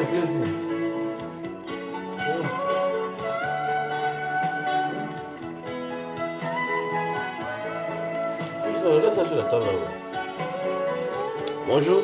les filles aussi. Regarde ça sur la table là. Bonjour.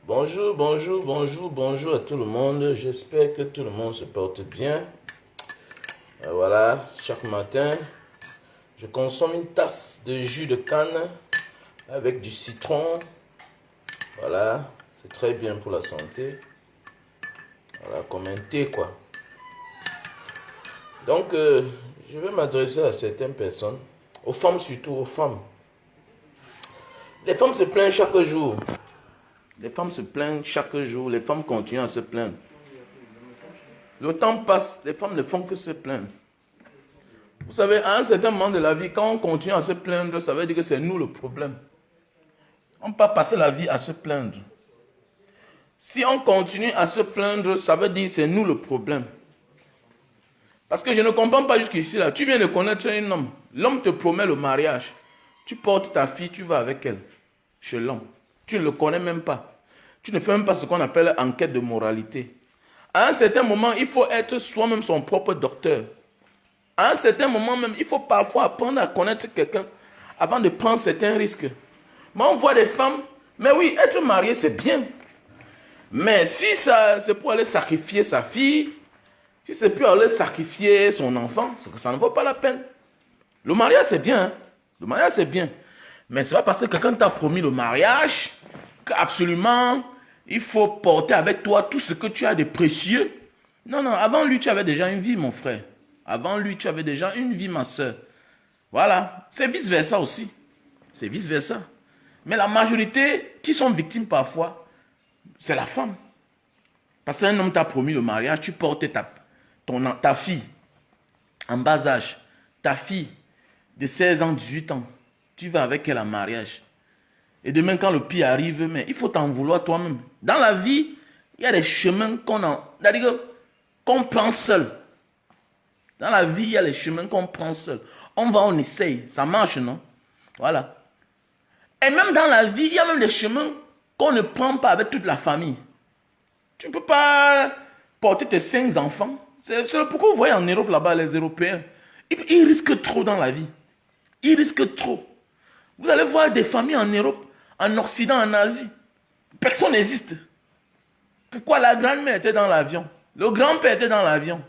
Bonjour, bonjour, bonjour, bonjour à tout le monde. J'espère que tout le monde se porte bien. Voilà, chaque matin, je consomme une tasse de jus de canne avec du citron. Voilà, c'est très bien pour la santé. Voilà, comme un thé quoi. Donc, je vais m'adresser à certaines personnes, aux femmes surtout, aux femmes. Les femmes se plaignent chaque jour. Les femmes se plaignent chaque jour, les femmes continuent à se plaindre. Le temps passe, les femmes ne font que se plaindre. Vous savez, à un certain moment de la vie, quand on continue à se plaindre, ça veut dire que c'est nous le problème. On ne peut pas passer la vie à se plaindre. Si on continue à se plaindre, ça veut dire que c'est nous le problème. Parce que je ne comprends pas jusqu'ici là. Tu viens de connaître un homme. L'homme te promet le mariage. Tu portes ta fille, tu vas avec elle, chez l'homme. Tu ne le connais même pas. Tu ne fais même pas ce qu'on appelle enquête de moralité. À un certain moment, il faut être soi-même son propre docteur. À un certain moment même, il faut parfois apprendre à connaître quelqu'un avant de prendre certains risques. Mais on voit des femmes, mais oui, être marié c'est bien. Mais si c'est pour aller sacrifier sa fille, si c'est pour aller sacrifier son enfant, c'est que ça ne vaut pas la peine. Le mariage c'est bien, hein? Le mariage c'est bien. Mais c'est pas parce que quelqu'un t'a promis le mariage qu'absolument il faut porter avec toi tout ce que tu as de précieux. Non, non, avant lui tu avais déjà une vie mon frère. Avant lui tu avais déjà une vie ma soeur. Voilà, c'est vice versa aussi. C'est vice versa. Mais la majorité qui sont victimes parfois, c'est la femme. Parce qu'un homme t'a promis le mariage, tu portes ta fille en bas âge, ta fille de 16 ans, 18 ans, tu vas avec elle en mariage. Et demain, quand le pire arrive, mais il faut t'en vouloir toi-même. Dans la vie, il y a des chemins qu'on prend seul. Dans la vie, il y a les chemins qu'on prend seul. On va, on essaye. Ça marche, non? Voilà. Et même dans la vie, il y a même des chemins qu'on ne prend pas avec toute la famille. Tu ne peux pas porter tes 5 enfants. C'est pourquoi vous voyez en Europe là-bas, les Européens, ils risquent trop dans la vie. Ils risquent trop. Vous allez voir des familles en Europe, en Occident, en Asie. Personne n'existe. Pourquoi la grand-mère était dans l'avion? Le grand-père était dans l'avion.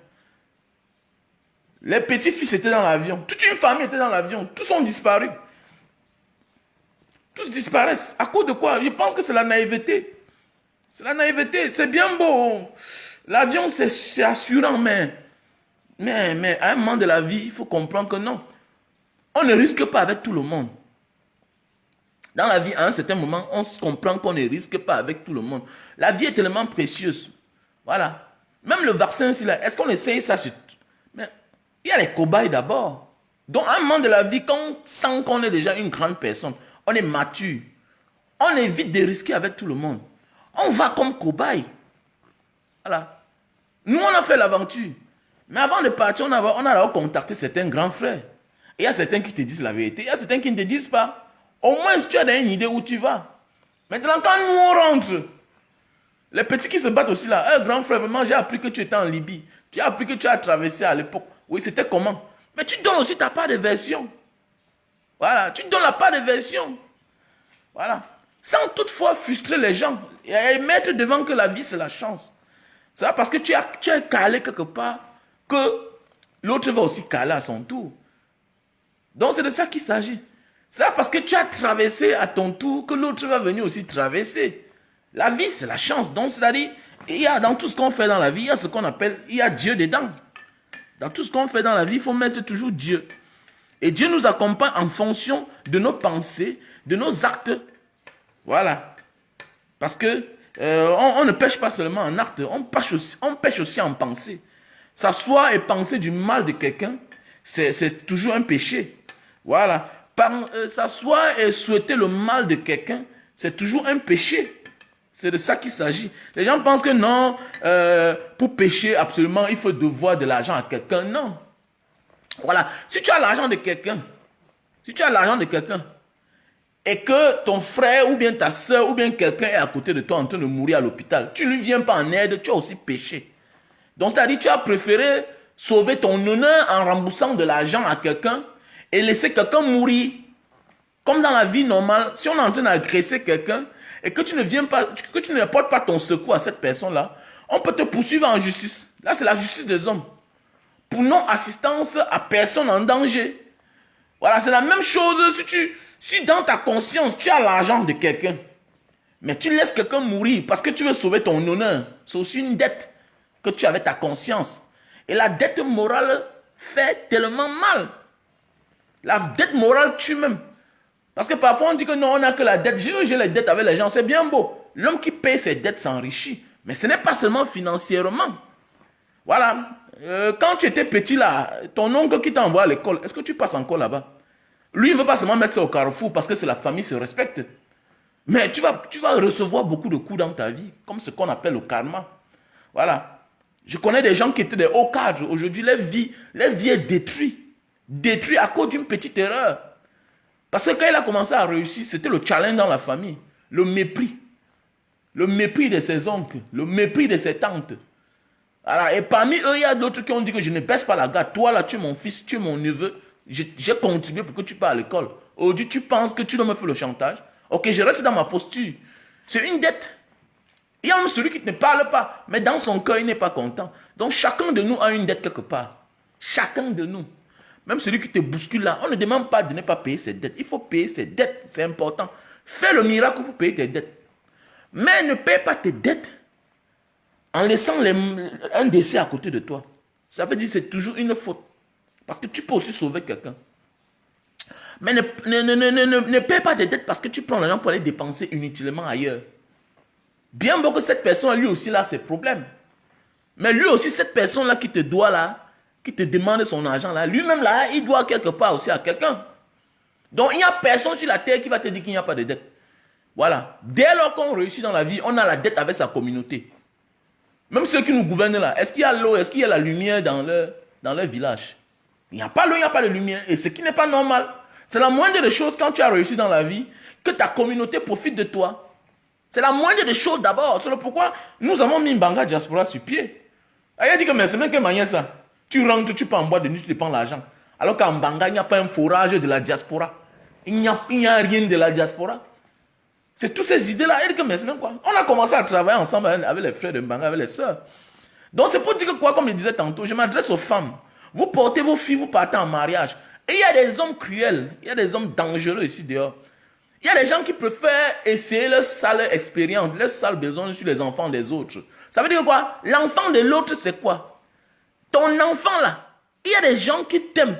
Les petits-fils étaient dans l'avion. Toute une famille était dans l'avion. Tous ont disparu. Tous disparaissent. À cause de quoi? Je pense que c'est la naïveté. C'est la naïveté. C'est bien beau. L'avion, c'est assurant, mais à un moment de la vie, il faut comprendre que non. On ne risque pas avec tout le monde. Dans la vie, à un certain moment, on se comprend qu'on ne risque pas avec tout le monde. La vie est tellement précieuse. Voilà. Même le vaccin, est-ce qu'on essaye ça sur... Mais il y a les cobayes d'abord. Donc, à un moment de la vie, quand on sent qu'on est déjà une grande personne, on est mature, on évite de risquer avec tout le monde. On va comme cobaye. Voilà. Nous, on a fait l'aventure. Mais avant de partir, on a alors contacté certains grands frères. Et il y a certains qui te disent la vérité. Il y a certains qui ne te disent pas. Au moins, tu as une idée où tu vas. Maintenant, quand nous, on rentre, les petits qui se battent aussi là, grand frère, vraiment, j'ai appris que tu étais en Libye. Tu as appris que tu as traversé à l'époque. Oui, c'était comment? Mais tu donnes aussi ta part de version. Voilà, tu donnes la part de version. Voilà. Sans toutefois frustrer les gens. Et mettre devant que la vie, c'est la chance. C'est parce que tu as calé quelque part que l'autre va aussi caler à son tour. Donc, c'est de ça qu'il s'agit. C'est parce que tu as traversé à ton tour que l'autre va venir aussi traverser. La vie, c'est la chance. Donc, c'est-à-dire, il y a dans tout ce qu'on fait dans la vie, il y a ce qu'on appelle, il y a Dieu dedans. Dans tout ce qu'on fait dans la vie, il faut mettre toujours Dieu. Et Dieu nous accompagne en fonction de nos pensées, de nos actes. Voilà. Parce que on ne pêche pas seulement en acte, on pêche aussi en pensée. S'asseoir et penser du mal de quelqu'un, c'est toujours un péché. Voilà. S'asseoir et souhaiter le mal de quelqu'un, c'est toujours un péché. C'est de ça qu'il s'agit. Les gens pensent que non, pour pécher, absolument, il faut devoir de l'argent à quelqu'un. Non. Voilà. Si tu as l'argent de quelqu'un, et que ton frère ou bien ta soeur ou bien quelqu'un est à côté de toi en train de mourir à l'hôpital, tu ne lui viens pas en aide, tu as aussi péché. Donc, c'est-à-dire tu as préféré sauver ton honneur en remboursant de l'argent à quelqu'un et laisser quelqu'un mourir. Comme dans la vie normale, si on est en train d'agresser quelqu'un et que tu ne viens pas, que tu n'apportes pas ton secours à cette personne-là, on peut te poursuivre en justice. Là, c'est la justice des hommes. Pour non-assistance à personne en danger. Voilà, c'est la même chose si dans ta conscience, tu as l'argent de quelqu'un, mais tu laisses quelqu'un mourir parce que tu veux sauver ton honneur. C'est aussi une dette que tu as avec ta conscience. Et la dette morale fait tellement mal. La dette morale tue même. Parce que parfois on dit que non, on n'a que la dette. J'ai les dettes avec les gens, c'est bien beau. L'homme qui paye ses dettes s'enrichit. Mais ce n'est pas seulement financièrement. Voilà. Quand tu étais petit là, ton oncle qui t'a envoyé à l'école, est-ce que tu passes encore là-bas? Lui, il ne veut pas seulement mettre ça au carrefour parce que c'est la famille se respecte. Mais tu vas recevoir beaucoup de coups dans ta vie, comme ce qu'on appelle le karma. Voilà. Je connais des gens qui étaient des hauts cadres. Aujourd'hui, leur vie est détruite. Détruite à cause d'une petite erreur. Parce que quand il a commencé à réussir, c'était le challenge dans la famille. Le mépris. Le mépris de ses oncles. Le mépris de ses tantes. Voilà. Et parmi eux, il y a d'autres qui ont dit que je ne baisse pas la garde. Toi, là, tu es mon fils, tu es mon neveu. J'ai contribué pour que tu partes à l'école. Aujourd'hui, tu penses que tu dois me faire le chantage. Ok, je reste dans ma posture. C'est une dette. Il y a même celui qui ne parle pas, mais dans son cœur, il n'est pas content. Donc, chacun de nous a une dette quelque part. Chacun de nous. Même celui qui te bouscule là, on ne demande pas de ne pas payer ses dettes. Il faut payer ses dettes, c'est important. Fais le miracle pour payer tes dettes. Mais ne paye pas tes dettes en laissant un décès à côté de toi. Ça veut dire que c'est toujours une faute. Parce que tu peux aussi sauver quelqu'un. Mais ne paye pas tes dettes parce que tu prends l'argent pour aller dépenser inutilement ailleurs. Bien beau que cette personne, lui aussi, là, ses problèmes. Mais lui aussi, cette personne-là qui te doit là, qui te demande son argent là, lui-même là, il doit quelque part aussi à quelqu'un. Donc, il n'y a personne sur la terre qui va te dire qu'il n'y a pas de dette. Voilà. Dès lors qu'on réussit dans la vie, on a la dette avec sa communauté. Même ceux qui nous gouvernent là, est-ce qu'il y a l'eau, est-ce qu'il y a la lumière dans leur village? Il n'y a pas l'eau, il n'y a pas de lumière. Et ce qui n'est pas normal. C'est la moindre des choses quand tu as réussi dans la vie, que ta communauté profite de toi. C'est la moindre des choses d'abord. C'est pourquoi nous avons mis Mbanga Diaspora sur pied. Il a dit que mais c'est même que manière ça. Tu rentres, tu peux en boîte de nuit, tu te prends l'argent. Alors qu'en Mbanga, il n'y a pas un forage de la diaspora. Il n'y a rien de la diaspora. C'est toutes ces idées-là. Il a dit que mais c'est même quoi. On a commencé à travailler ensemble avec les frères de Mbanga, avec les sœurs. Donc c'est pour dire que quoi, comme je disais tantôt, je m'adresse aux femmes. Vous portez vos filles, vous partez en mariage. Et il y a des hommes cruels, il y a des hommes dangereux ici dehors. Il y a des gens qui préfèrent essayer leur sale expérience, leur sale besoin sur les enfants des autres. Ça veut dire quoi? L'enfant de l'autre, c'est quoi? Ton enfant là. Il y a des gens qui t'aiment,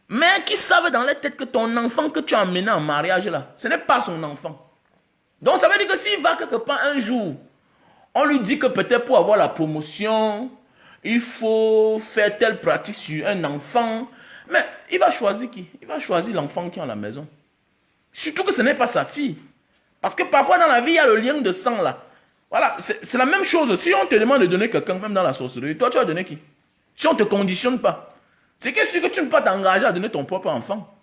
mais qui savent dans leur tête que ton enfant que tu as amené en mariage là, ce n'est pas son enfant. Donc ça veut dire que s'il va quelque part un jour, on lui dit que peut-être pour avoir la promotion, il faut faire telle pratique sur un enfant. Mais il va choisir qui? Il va choisir l'enfant qui est à la maison. Surtout que ce n'est pas sa fille. Parce que parfois dans la vie, il y a le lien de sang là. Voilà, c'est la même chose. Si on te demande de donner quelqu'un, même dans la sorcellerie, toi tu vas donner qui? Si on ne te conditionne pas. C'est que tu ne peux pas t'engager à donner ton propre enfant.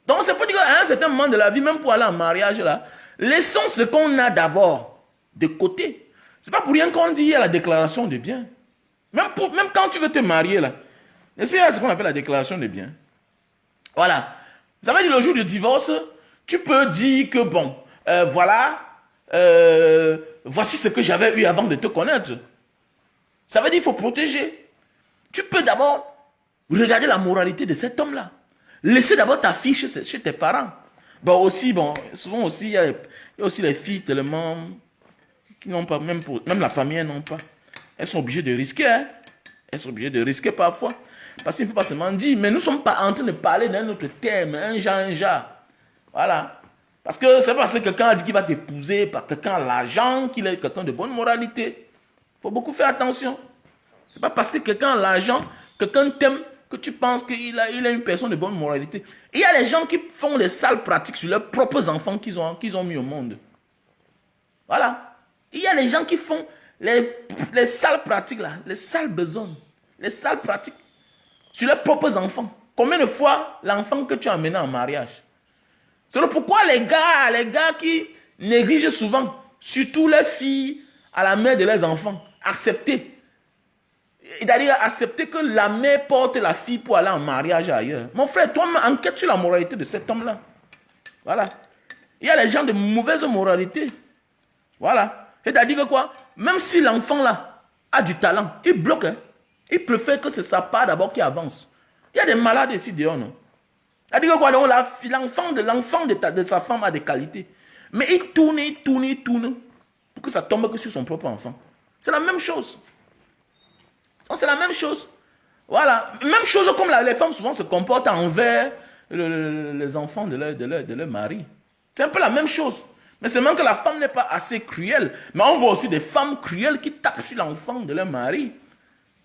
Donc c'est pour dire qu'à un certain moment de la vie, même pour aller en mariage là, laissons ce qu'on a d'abord de côté. C'est pas pour rien qu'on dit il y a la déclaration de biens. Même quand tu veux te marier là, n'est-ce pas ce qu'on appelle la déclaration de biens? Voilà. Ça veut dire le jour du divorce, tu peux dire que bon, voilà, voici ce que j'avais eu avant de te connaître. Ça veut dire qu'il faut protéger. Tu peux d'abord regarder la moralité de cet homme-là. Laissez d'abord ta fille chez tes parents. Bon, aussi, bon, souvent aussi, il y a aussi les filles tellement qui n'ont pas, même la famille, elles n'ont pas. Elles sont obligées de risquer, hein. Elles sont obligées de risquer parfois. Parce qu'il ne faut pas seulement dire, mais nous ne sommes pas en train de parler d'un autre terme, un genre. Voilà. Parce que c'est parce que quelqu'un a dit qu'il va t'épouser, par quelqu'un a l'argent, qu'il est quelqu'un de bonne moralité. Il faut beaucoup faire attention. C'est pas parce que quelqu'un a l'argent, quelqu'un t'aime, que tu penses qu'il a une personne de bonne moralité. Il y a des gens qui font des sales pratiques sur leurs propres enfants qu'ils ont mis au monde. Voilà. Il y a des gens qui font les sales pratiques là, les sales besognes, les sales pratiques sur leurs propres enfants. Combien de fois l'enfant que tu as amené en mariage? C'est pourquoi les gars qui négligent souvent, surtout les filles à la mère de leurs enfants, accepter. C'est-à-dire accepter que la mère porte la fille pour aller en mariage ailleurs. Mon frère, toi-même, enquête sur la moralité de cet homme-là. Voilà. Il y a des gens de mauvaise moralité. Voilà. C'est-à-dire que quoi? Même si l'enfant-là a du talent, il bloque. Hein? Il préfère que c'est sa part d'abord qui avance. Il y a des malades ici dehors, non? C'est-à-dire que quoi? L'enfant de sa femme a des qualités. Mais il tourne pour que ça tombe que sur son propre enfant. C'est la même chose. C'est la même chose. Voilà. Même chose comme les femmes souvent se comportent envers les enfants de leur mari. C'est un peu la même chose. Mais c'est même que la femme n'est pas assez cruelle. Mais on voit aussi des femmes cruelles qui tapent sur l'enfant de leur mari.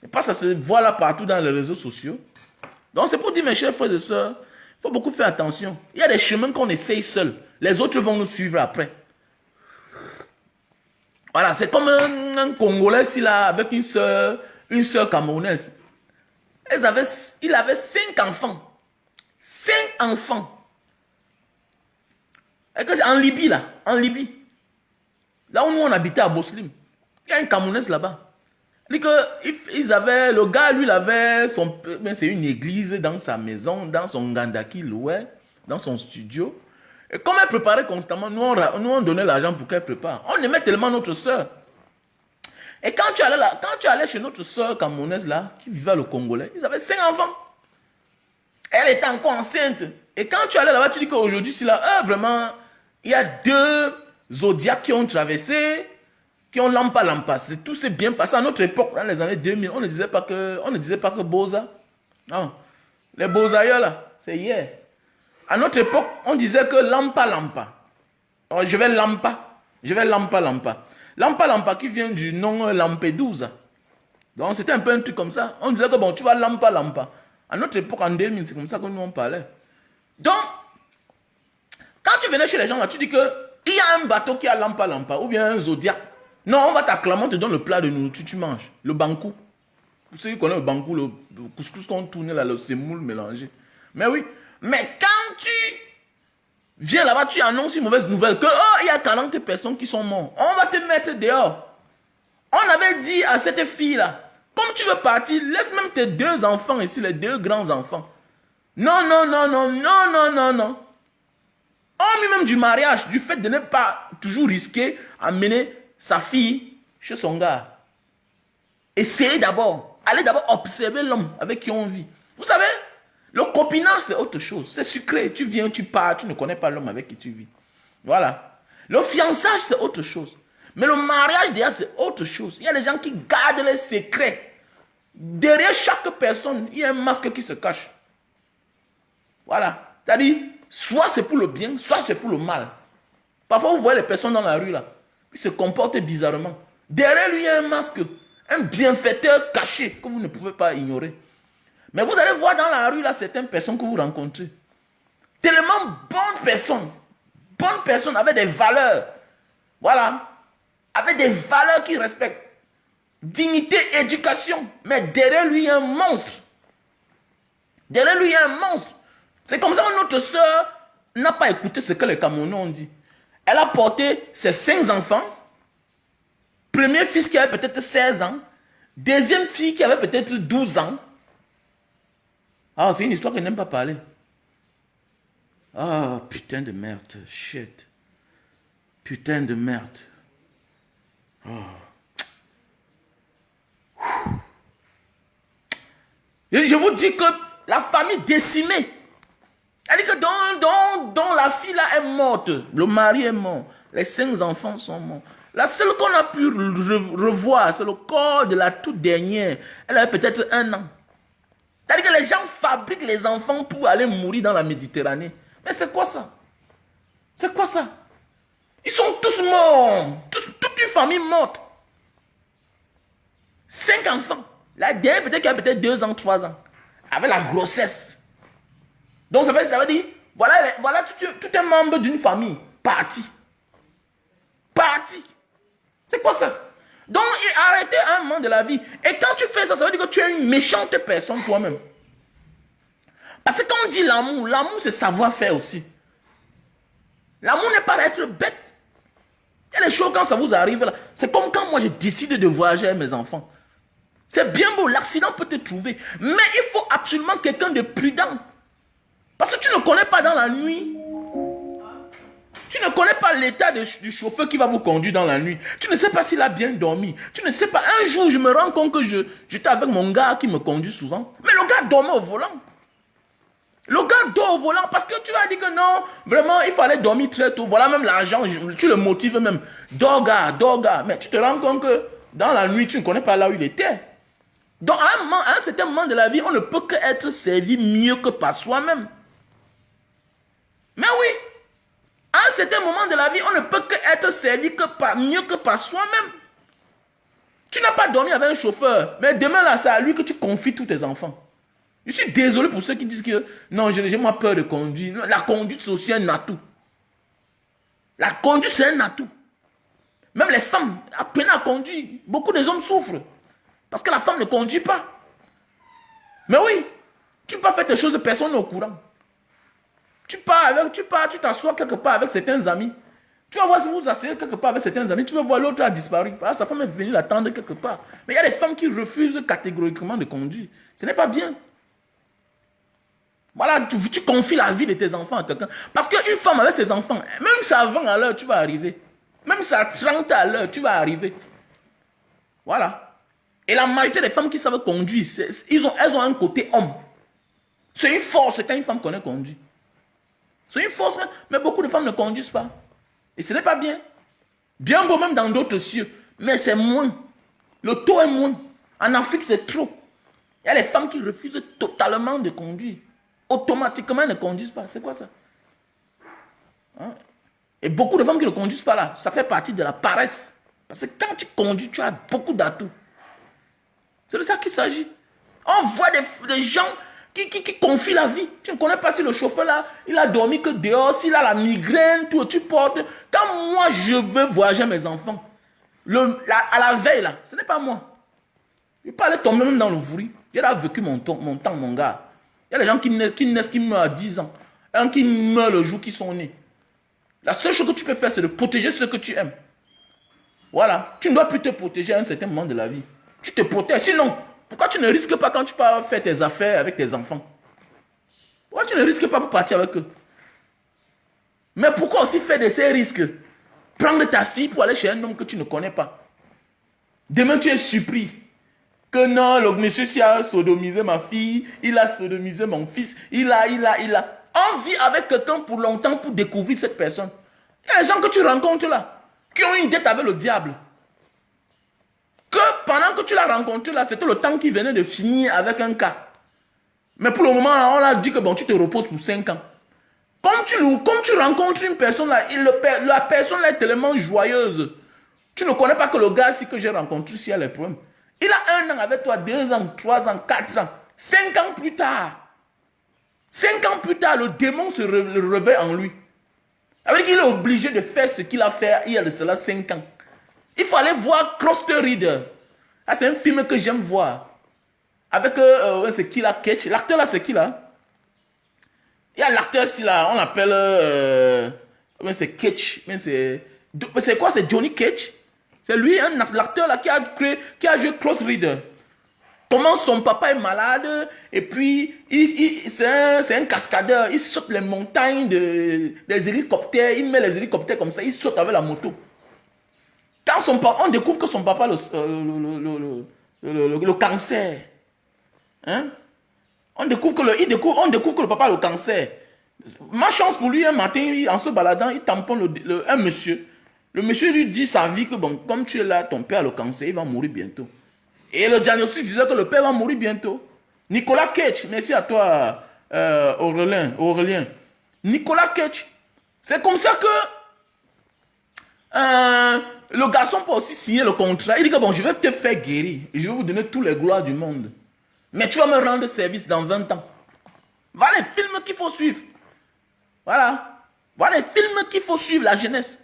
Et pas ça se voit là partout dans les réseaux sociaux. Donc c'est pour dire, mes chers frères et sœurs, il faut beaucoup faire attention. Il y a des chemins qu'on essaye seul. Les autres vont nous suivre après. Voilà, c'est comme un Congolais ici là, avec une sœur camerounaise. Il avait 5 enfants. 5 enfants. Et que c'est en Libye là, en Libye. Là où nous on habitait à Boslim. Il y a un Camerounais là-bas. Le gars, lui, il avait c'est une église dans sa maison, dans son gandaki louait, dans son studio. Et comme elle préparait constamment, nous on donnait l'argent pour qu'elle prépare. On aimait tellement notre soeur. Et quand tu allais chez notre soeur camerounaise là, qui vivait à le Congolais, ils avaient 5 enfants. Elle était encore enceinte. Et quand tu allais là-bas, tu dis qu'aujourd'hui, c'est là, vraiment, il y a 2 zodiacs qui ont traversé, qui ont lampa. Tout s'est bien passé. À notre époque, dans les années 2000, on ne disait pas que Boza. Non. Les Bozaïeux là, c'est hier. À notre époque, on disait que lampa. Alors, je vais lampa. Lampa qui vient du nom Lampedusa. Donc c'était un peu un truc comme ça. On disait que bon, tu vas lampa. À notre époque, en 2000, c'est comme ça que nous on parlait. Donc, quand tu venais chez les gens là, tu dis que il y a un bateau qui a lampa ou bien un zodiac. Non, on va t'acclamer, on te donne le plat de nourriture, tu manges. Le bankou. Vous savez qu'on a le bankou, le couscous qu'on tourne là, le semoule mélangé. Mais oui. Mais quand tu viens là-bas, tu annonces une mauvaise nouvelle que il y a 40 personnes qui sont mortes. On va te mettre dehors. On avait dit à cette fille-là, comme tu veux partir, laisse même tes 2 enfants ici, les 2 grands enfants. Non. On mis même du mariage, du fait de ne pas toujours risquer à mener sa fille chez son gars. Essayez d'abord. Allez d'abord observer l'homme avec qui on vit. Vous savez, le copinage c'est autre chose. C'est sucré. Tu viens, tu pars, tu ne connais pas l'homme avec qui tu vis. Voilà. Le fiançage c'est autre chose. Mais le mariage déjà c'est autre chose. Il y a des gens qui gardent les secrets. Derrière chaque personne, il y a un masque qui se cache. Voilà. C'est-à-dire, soit c'est pour le bien, soit c'est pour le mal. Parfois, vous voyez les personnes dans la rue, là. Ils se comportent bizarrement. Derrière lui, il y a un masque. Un bienfaiteur caché que vous ne pouvez pas ignorer. Mais vous allez voir dans la rue, là, certaines personnes que vous rencontrez. Tellement bonnes personnes avec des valeurs. Voilà. Avec des valeurs qu'ils respectent. Dignité, éducation. Mais derrière lui, il y a un monstre. Derrière lui, il y a un monstre. C'est comme ça que notre soeur n'a pas écouté ce que les Camerounais ont dit. Elle a porté ses 5 enfants. Premier fils qui avait peut-être 16 ans. Deuxième fille qui avait peut-être 12 ans. Ah, c'est une histoire qu'elle n'aime pas parler. Ah, putain de merde. Shit. Putain de merde. Oh. Et je vous dis que la famille décimée. Elle dit que dont la fille là est morte, le mari est mort, les 5 enfants sont morts. La seule qu'on a pu revoir, c'est le corps de la toute dernière. Elle avait peut-être 1 an. C'est-à-dire que les gens fabriquent les enfants pour aller mourir dans la Méditerranée. Mais c'est quoi ça? C'est quoi ça? Ils sont tous morts. Toute une famille morte. 5 enfants. La dernière peut-être qu'il y a peut-être 2 ans, 3 ans. Avec la grossesse. Donc ça veut dire, voilà tout un membre d'une famille. Parti. C'est quoi ça? Donc, arrêtez un moment de la vie. Et quand tu fais ça, ça veut dire que tu es une méchante personne toi-même. Parce que quand on dit l'amour, l'amour c'est savoir-faire aussi. L'amour n'est pas d'être bête. Il y a des choses quand ça vous arrive là. C'est comme quand moi j'ai décidé de voyager avec mes enfants. C'est bien beau, l'accident peut te trouver. Mais il faut absolument quelqu'un de prudent. Parce que tu ne connais pas dans la nuit. Tu ne connais pas l'état du chauffeur qui va vous conduire dans la nuit. Tu ne sais pas s'il a bien dormi. Tu ne sais pas. Un jour, je me rends compte que j'étais avec mon gars qui me conduit souvent. Mais le gars dormait au volant. Le gars dort au volant parce que tu as dit que non, vraiment, il fallait dormir très tôt. Voilà même l'argent, tu le motives même. Dors gars. Mais tu te rends compte que dans la nuit, tu ne connais pas là où il était. Donc, à un certain moment de la vie, on ne peut qu'être servi mieux que par soi-même. Mais oui, à un certain moment de la vie, on ne peut qu'être servi mieux que par soi-même. Tu n'as pas dormi avec un chauffeur, mais demain là, c'est à lui que tu confies tous tes enfants. Je suis désolé pour ceux qui disent que non, j'ai moi peur de conduire. La conduite, c'est aussi un atout. La conduite, c'est un atout. Même les femmes apprennent à conduire. Beaucoup des hommes souffrent. Parce que la femme ne conduit pas. Mais oui, tu peux pas faire des choses, personne n'est au courant. Tu t'assois quelque part avec certains amis. Tu vas voir si vous vous asseyez quelque part avec certains amis, tu vas voir l'autre a disparu. Ah, sa femme est venue l'attendre quelque part. Mais il y a des femmes qui refusent catégoriquement de conduire. Ce n'est pas bien. Voilà, tu confies la vie de tes enfants à quelqu'un. Parce qu'une femme avec ses enfants, même si à 20 à l'heure, tu vas arriver. Même si à 30 à l'heure, tu vas arriver. Voilà. Et la majorité des femmes qui savent conduire, elles ont un côté homme. C'est une force quand une femme connaît conduire. C'est une force, mais beaucoup de femmes ne conduisent pas. Et ce n'est pas bien. Bien beau même dans d'autres cieux, mais c'est moins. Le taux est moins. En Afrique, c'est trop. Il y a les femmes qui refusent totalement de conduire. Automatiquement, elles ne conduisent pas. C'est quoi ça? Hein? Et beaucoup de femmes qui ne conduisent pas là, ça fait partie de la paresse. Parce que quand tu conduis, tu as beaucoup d'atouts. C'est de ça qu'il s'agit. On voit des gens qui confient la vie. Tu ne connais pas si le chauffeur là, il a dormi que dehors, s'il a la migraine, tout, tu portes. Quand moi je veux voyager mes enfants, à la veille là, ce n'est pas moi. Je ne vais pas aller tomber même dans le bruit. J'ai là vécu mon temps, mon gars. Il y a des gens qui meurent à 10 ans. Un qui meurt le jour qu'ils sont nés. La seule chose que tu peux faire, c'est de protéger ceux que tu aimes. Voilà. Tu ne dois plus te protéger à un certain moment de la vie. Tu te protèges. Sinon, pourquoi tu ne risques pas quand tu pars faire tes affaires avec tes enfants? Pourquoi tu ne risques pas pour partir avec eux? Mais pourquoi aussi faire de ces risques? Prendre ta fille pour aller chez un homme que tu ne connais pas. Demain, tu es surpris. Que non, le monsieur qui a sodomisé ma fille, il a sodomisé mon fils, il a. On vit avec quelqu'un pour longtemps pour découvrir cette personne. Il y a des gens que tu rencontres là, qui ont une dette avec le diable. Que pendant que tu l'as rencontré là, c'était le temps qui venait de finir avec un cas. Mais pour le moment, on a dit que bon, tu te reposes pour 5 ans. Comme tu rencontres une personne là, la personne là est tellement joyeuse. Tu ne connais pas que le gars ici que j'ai rencontré, s'il y a les problèmes. Il a 1 an avec toi, 2 ans, 3 ans, 4 ans. 5 ans plus tard. 5 ans plus tard, le démon se réveille en lui. Avec qu'il est obligé de faire ce qu'il a fait il y a de cela 5 ans. Il faut aller voir Cross the Reader. Ah, c'est un film que j'aime voir. Avec, c'est qui là, Ketch. L'acteur là, c'est qui là? Il y a l'acteur ici là, on l'appelle, c'est Ketch. C'est quoi, c'est Johnny Ketch? C'est lui, l'acteur là, qui a joué Cross Reader. Comment son papa est malade, et puis c'est un cascadeur. Il saute les montagnes des hélicoptères, il met les hélicoptères comme ça, il saute avec la moto. Quand on découvre que son papa a le cancer. Hein? On découvre que le papa a le cancer. Ma chance pour lui, un matin, en se baladant, il tamponne un monsieur. Le monsieur lui dit sa vie que, bon, comme tu es là, ton père a le cancer, il va mourir bientôt. Et le diagnostic disait que le père va mourir bientôt. Nicolas Ketch, merci à toi, Aurélien. Nicolas Ketch. C'est comme ça que le garçon peut aussi signer le contrat. Il dit que bon, je vais te faire guérir. Et je vais vous donner tous les gloires du monde. Mais tu vas me rendre service dans 20 ans. Voilà les films qu'il faut suivre. Voilà. Voilà les films qu'il faut suivre, la jeunesse.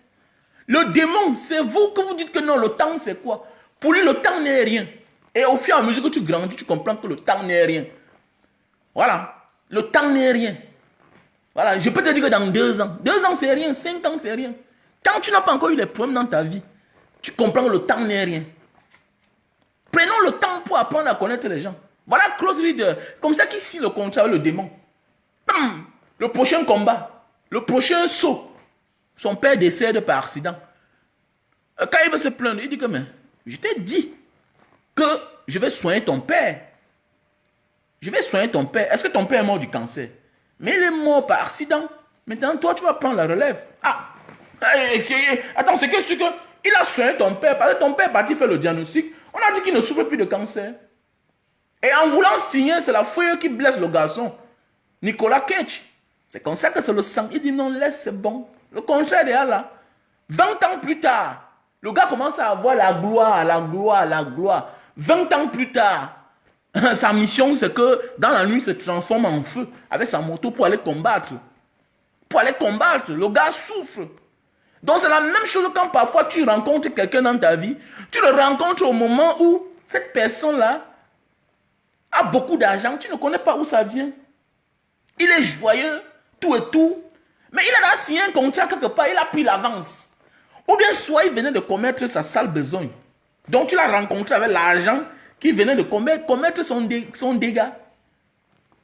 Le démon, c'est vous que vous dites que non, le temps c'est quoi? Pour lui, le temps n'est rien. Et au fur et à mesure que tu grandis, tu comprends que le temps n'est rien. Voilà. Le temps n'est rien. Voilà. Je peux te dire que dans 2 ans, 2 ans c'est rien, 5 ans c'est rien. Quand tu n'as pas encore eu les problèmes dans ta vie, tu comprends que le temps n'est rien. Prenons le temps pour apprendre à connaître les gens. Voilà Close Leader. Comme ça qu'il signe le contrat avec le démon. Bam! Le prochain combat, le prochain saut, son père décède par accident. Quand il veut se plaindre, il dit que mais, je t'ai dit que je vais soigner ton père. Je vais soigner ton père. Est-ce que ton père est mort du cancer? Mais il est mort par accident. Maintenant, toi, tu vas prendre la relève. Ah! Attends, c'est que il a soigné ton père, parce que ton père est parti faire le diagnostic. On a dit qu'il ne souffre plus de cancer. Et en voulant signer, c'est la feuille qui blesse le garçon. Nicolas Ketch. C'est comme ça que c'est le sang. Il dit non, laisse, c'est bon. Le contraire est là. 20 ans plus tard, le gars commence à avoir la gloire, la gloire, la gloire. 20 ans plus tard, sa mission, c'est que dans la nuit, il se transforme en feu avec sa moto pour aller combattre. Pour aller combattre. Le gars souffre. Donc c'est la même chose quand parfois tu rencontres quelqu'un dans ta vie. Tu le rencontres au moment où cette personne-là a beaucoup d'argent. Tu ne connais pas où ça vient. Il est joyeux, tout et tout. Mais il a signé un contrat quelque part, il a pris l'avance. Ou bien soit il venait de commettre sa sale besogne. Donc tu l'as rencontré avec l'argent qui venait de commettre son dégât.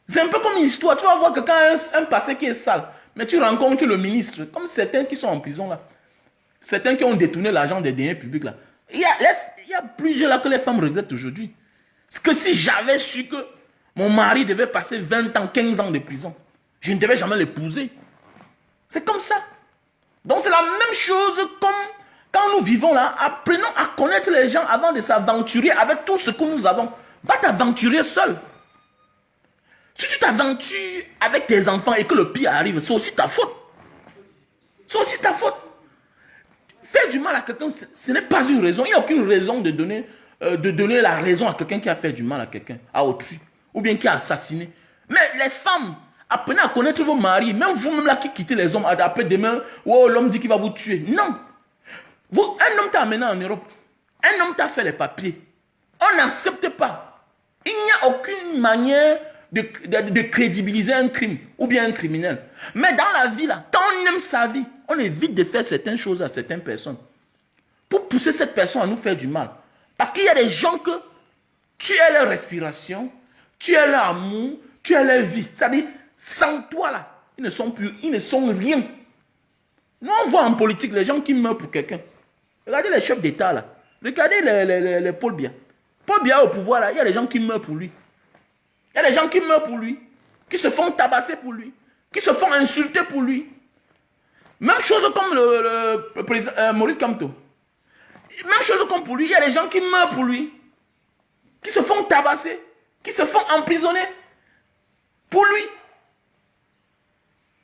C'est un peu comme une histoire. Tu vas voir quelqu'un a un passé qui est sale. Mais tu rencontres le ministre, comme certains qui sont en prison là. Certains qui ont détourné l'argent des deniers publics là. Il y a plusieurs là que les femmes regrettent aujourd'hui. C'est que si j'avais su que mon mari devait passer 20 ans, 15 ans de prison, je ne devais jamais l'épouser. C'est comme ça. Donc c'est la même chose comme quand nous vivons là. Apprenons à connaître les gens avant de s'aventurer avec tout ce que nous avons. Va t'aventurer seul. Si tu t'aventures avec tes enfants et que le pire arrive, c'est aussi ta faute. C'est aussi ta faute. Faire du mal à quelqu'un, ce n'est pas une raison. Il n'y a aucune raison de donner la raison à quelqu'un qui a fait du mal à quelqu'un, à autrui, ou bien qui a assassiné. Mais les femmes, apprenez à connaître vos maris, même vous-même là qui quittez les hommes, après demain, oh, l'homme dit qu'il va vous tuer. Non. Un homme t'a amené en Europe, un homme t'a fait les papiers. On n'accepte pas. Il n'y a aucune manière de crédibiliser un crime ou bien un criminel. Mais dans la vie, là, quand on aime sa vie, on évite de faire certaines choses à certaines personnes pour pousser cette personne à nous faire du mal. Parce qu'il y a des gens que tu es leur respiration, tu es leur amour, tu es leur vie. C'est-à-dire, sans toi, là, ils ne sont rien. Nous, on voit en politique les gens qui meurent pour quelqu'un. Regardez les chefs d'État, là. Regardez les Paul Biya. Paul Biya au pouvoir, là, il y a des gens qui meurent pour lui. Il y a des gens qui meurent pour lui, qui se font tabasser pour lui, qui se font insulter pour lui. Même chose comme le président Maurice Kamto. Même chose comme pour lui, il y a des gens qui meurent pour lui, qui se font tabasser, qui se font emprisonner pour lui.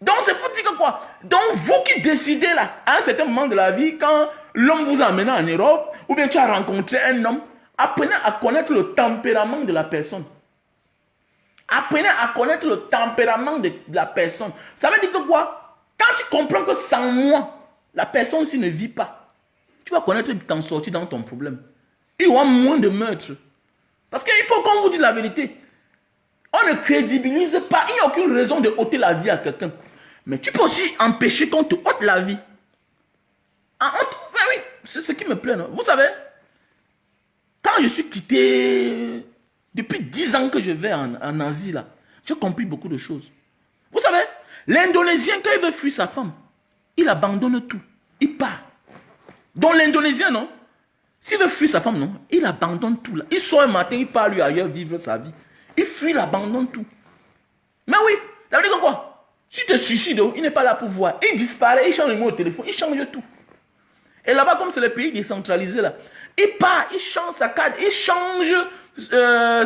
Donc c'est pour dire que quoi? Donc vous qui décidez là, à un certain moment de la vie, quand l'homme vous a amené en Europe, ou bien tu as rencontré un homme, apprenez à connaître le tempérament de la personne. Apprenez à connaître le tempérament de la personne. Ça veut dire que quoi? Quand tu comprends que sans moi, la personne si ne vit pas, tu vas connaître t'en sortir dans ton problème. Il y aura moins de meurtres. Parce qu'il faut qu'on vous dise la vérité. On ne crédibilise pas. Il n'y a aucune raison de ôter la vie à quelqu'un. Mais tu peux aussi empêcher qu'on te ôte la vie. Oui, c'est ce qui me plaît. Non? Vous savez, quand je suis quitté... Depuis 10 ans que je vais en Asie, là, j'ai compris beaucoup de choses. Vous savez, l'Indonésien, quand il veut fuir sa femme, il abandonne tout. Il part. Donc l'Indonésien, non, s'il veut fuir sa femme, non, il abandonne tout. Là. Il sort un matin, il part lui ailleurs vivre sa vie. Il fuit, il abandonne tout. Mais oui, ça veut dire que quoi? Tu te suicides, il n'est pas là pour voir. Il disparaît, il change le numéro de téléphone, il change tout. Et là-bas, comme c'est le pays décentralisé, là, il part, il change sa carte, il change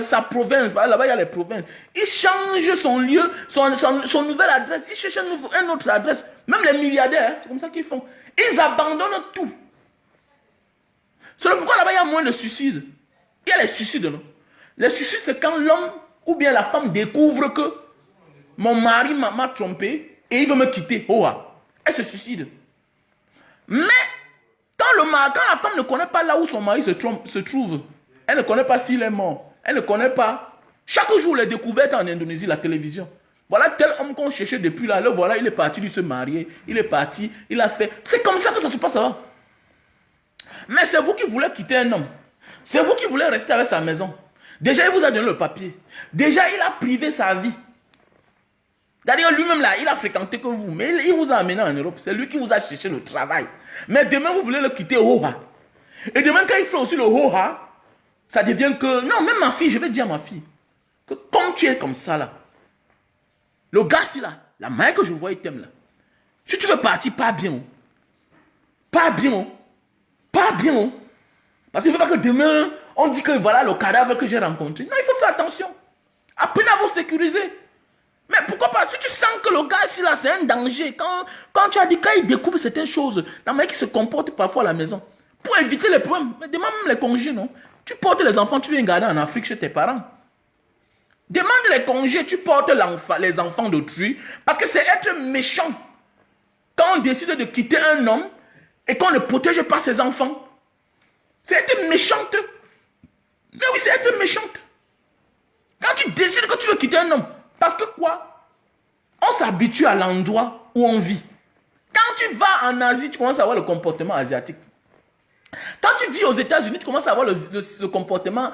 sa province. Là-bas, il y a les provinces. Il change son lieu, son nouvelle adresse. Il cherche une autre adresse. Même les milliardaires, c'est comme ça qu'ils font. Ils abandonnent tout. C'est pourquoi là-bas, il y a moins de suicides. Il y a les suicides, non? Les suicides, c'est quand l'homme ou bien la femme découvre que mon mari m'a trompé et il veut me quitter. Oh, elle se suicide. Mais quand la femme ne connaît pas là où son mari se trouve, elle ne connaît pas s'il est mort, elle ne connaît pas. Chaque jour, les découvertes en Indonésie, la télévision. Voilà tel homme qu'on cherchait depuis là, voilà, il est parti lui se marier, il est parti, il a fait. C'est comme ça que ça se passe là. Mais c'est vous qui voulez quitter un homme. C'est vous qui voulez rester avec sa maison. Déjà, il vous a donné le papier. Déjà, il a privé sa vie. D'ailleurs, lui-même là, il a fréquenté que vous, mais il vous a amené en Europe. C'est lui qui vous a cherché le travail. Mais demain, vous voulez le quitter au ha. Et demain, quand il fait aussi le ho ha, ça devient que... Non, même ma fille, je vais dire à ma fille, que comme tu es comme ça là, le gars c'est là, la manière que je vois, il t'aime là. Si tu veux partir, pas bien. Pas bien. Pas bien. Parce qu'il ne veut pas que demain, on dit que voilà le cadavre que j'ai rencontré. Non, il faut faire attention. Apprenez à vous sécuriser. Mais pourquoi pas, si tu sens que le gars ici là c'est un danger, quand tu as dit, quand il découvre certaines choses, la manière qu'il se comporte parfois à la maison, pour éviter les problèmes, mais demande même les congés, non? Tu portes les enfants, tu viens garder en Afrique chez tes parents. Demande les congés, tu portes les enfants d'autrui, parce que c'est être méchant. Quand on décide de quitter un homme et qu'on ne protège pas ses enfants, c'est être méchante. Mais oui, c'est être méchante. Quand tu décides que tu veux quitter un homme, parce que quoi? On s'habitue à l'endroit où on vit. Quand tu vas en Asie, tu commences à avoir le comportement asiatique. Quand tu vis aux États-Unis, tu commences à avoir le comportement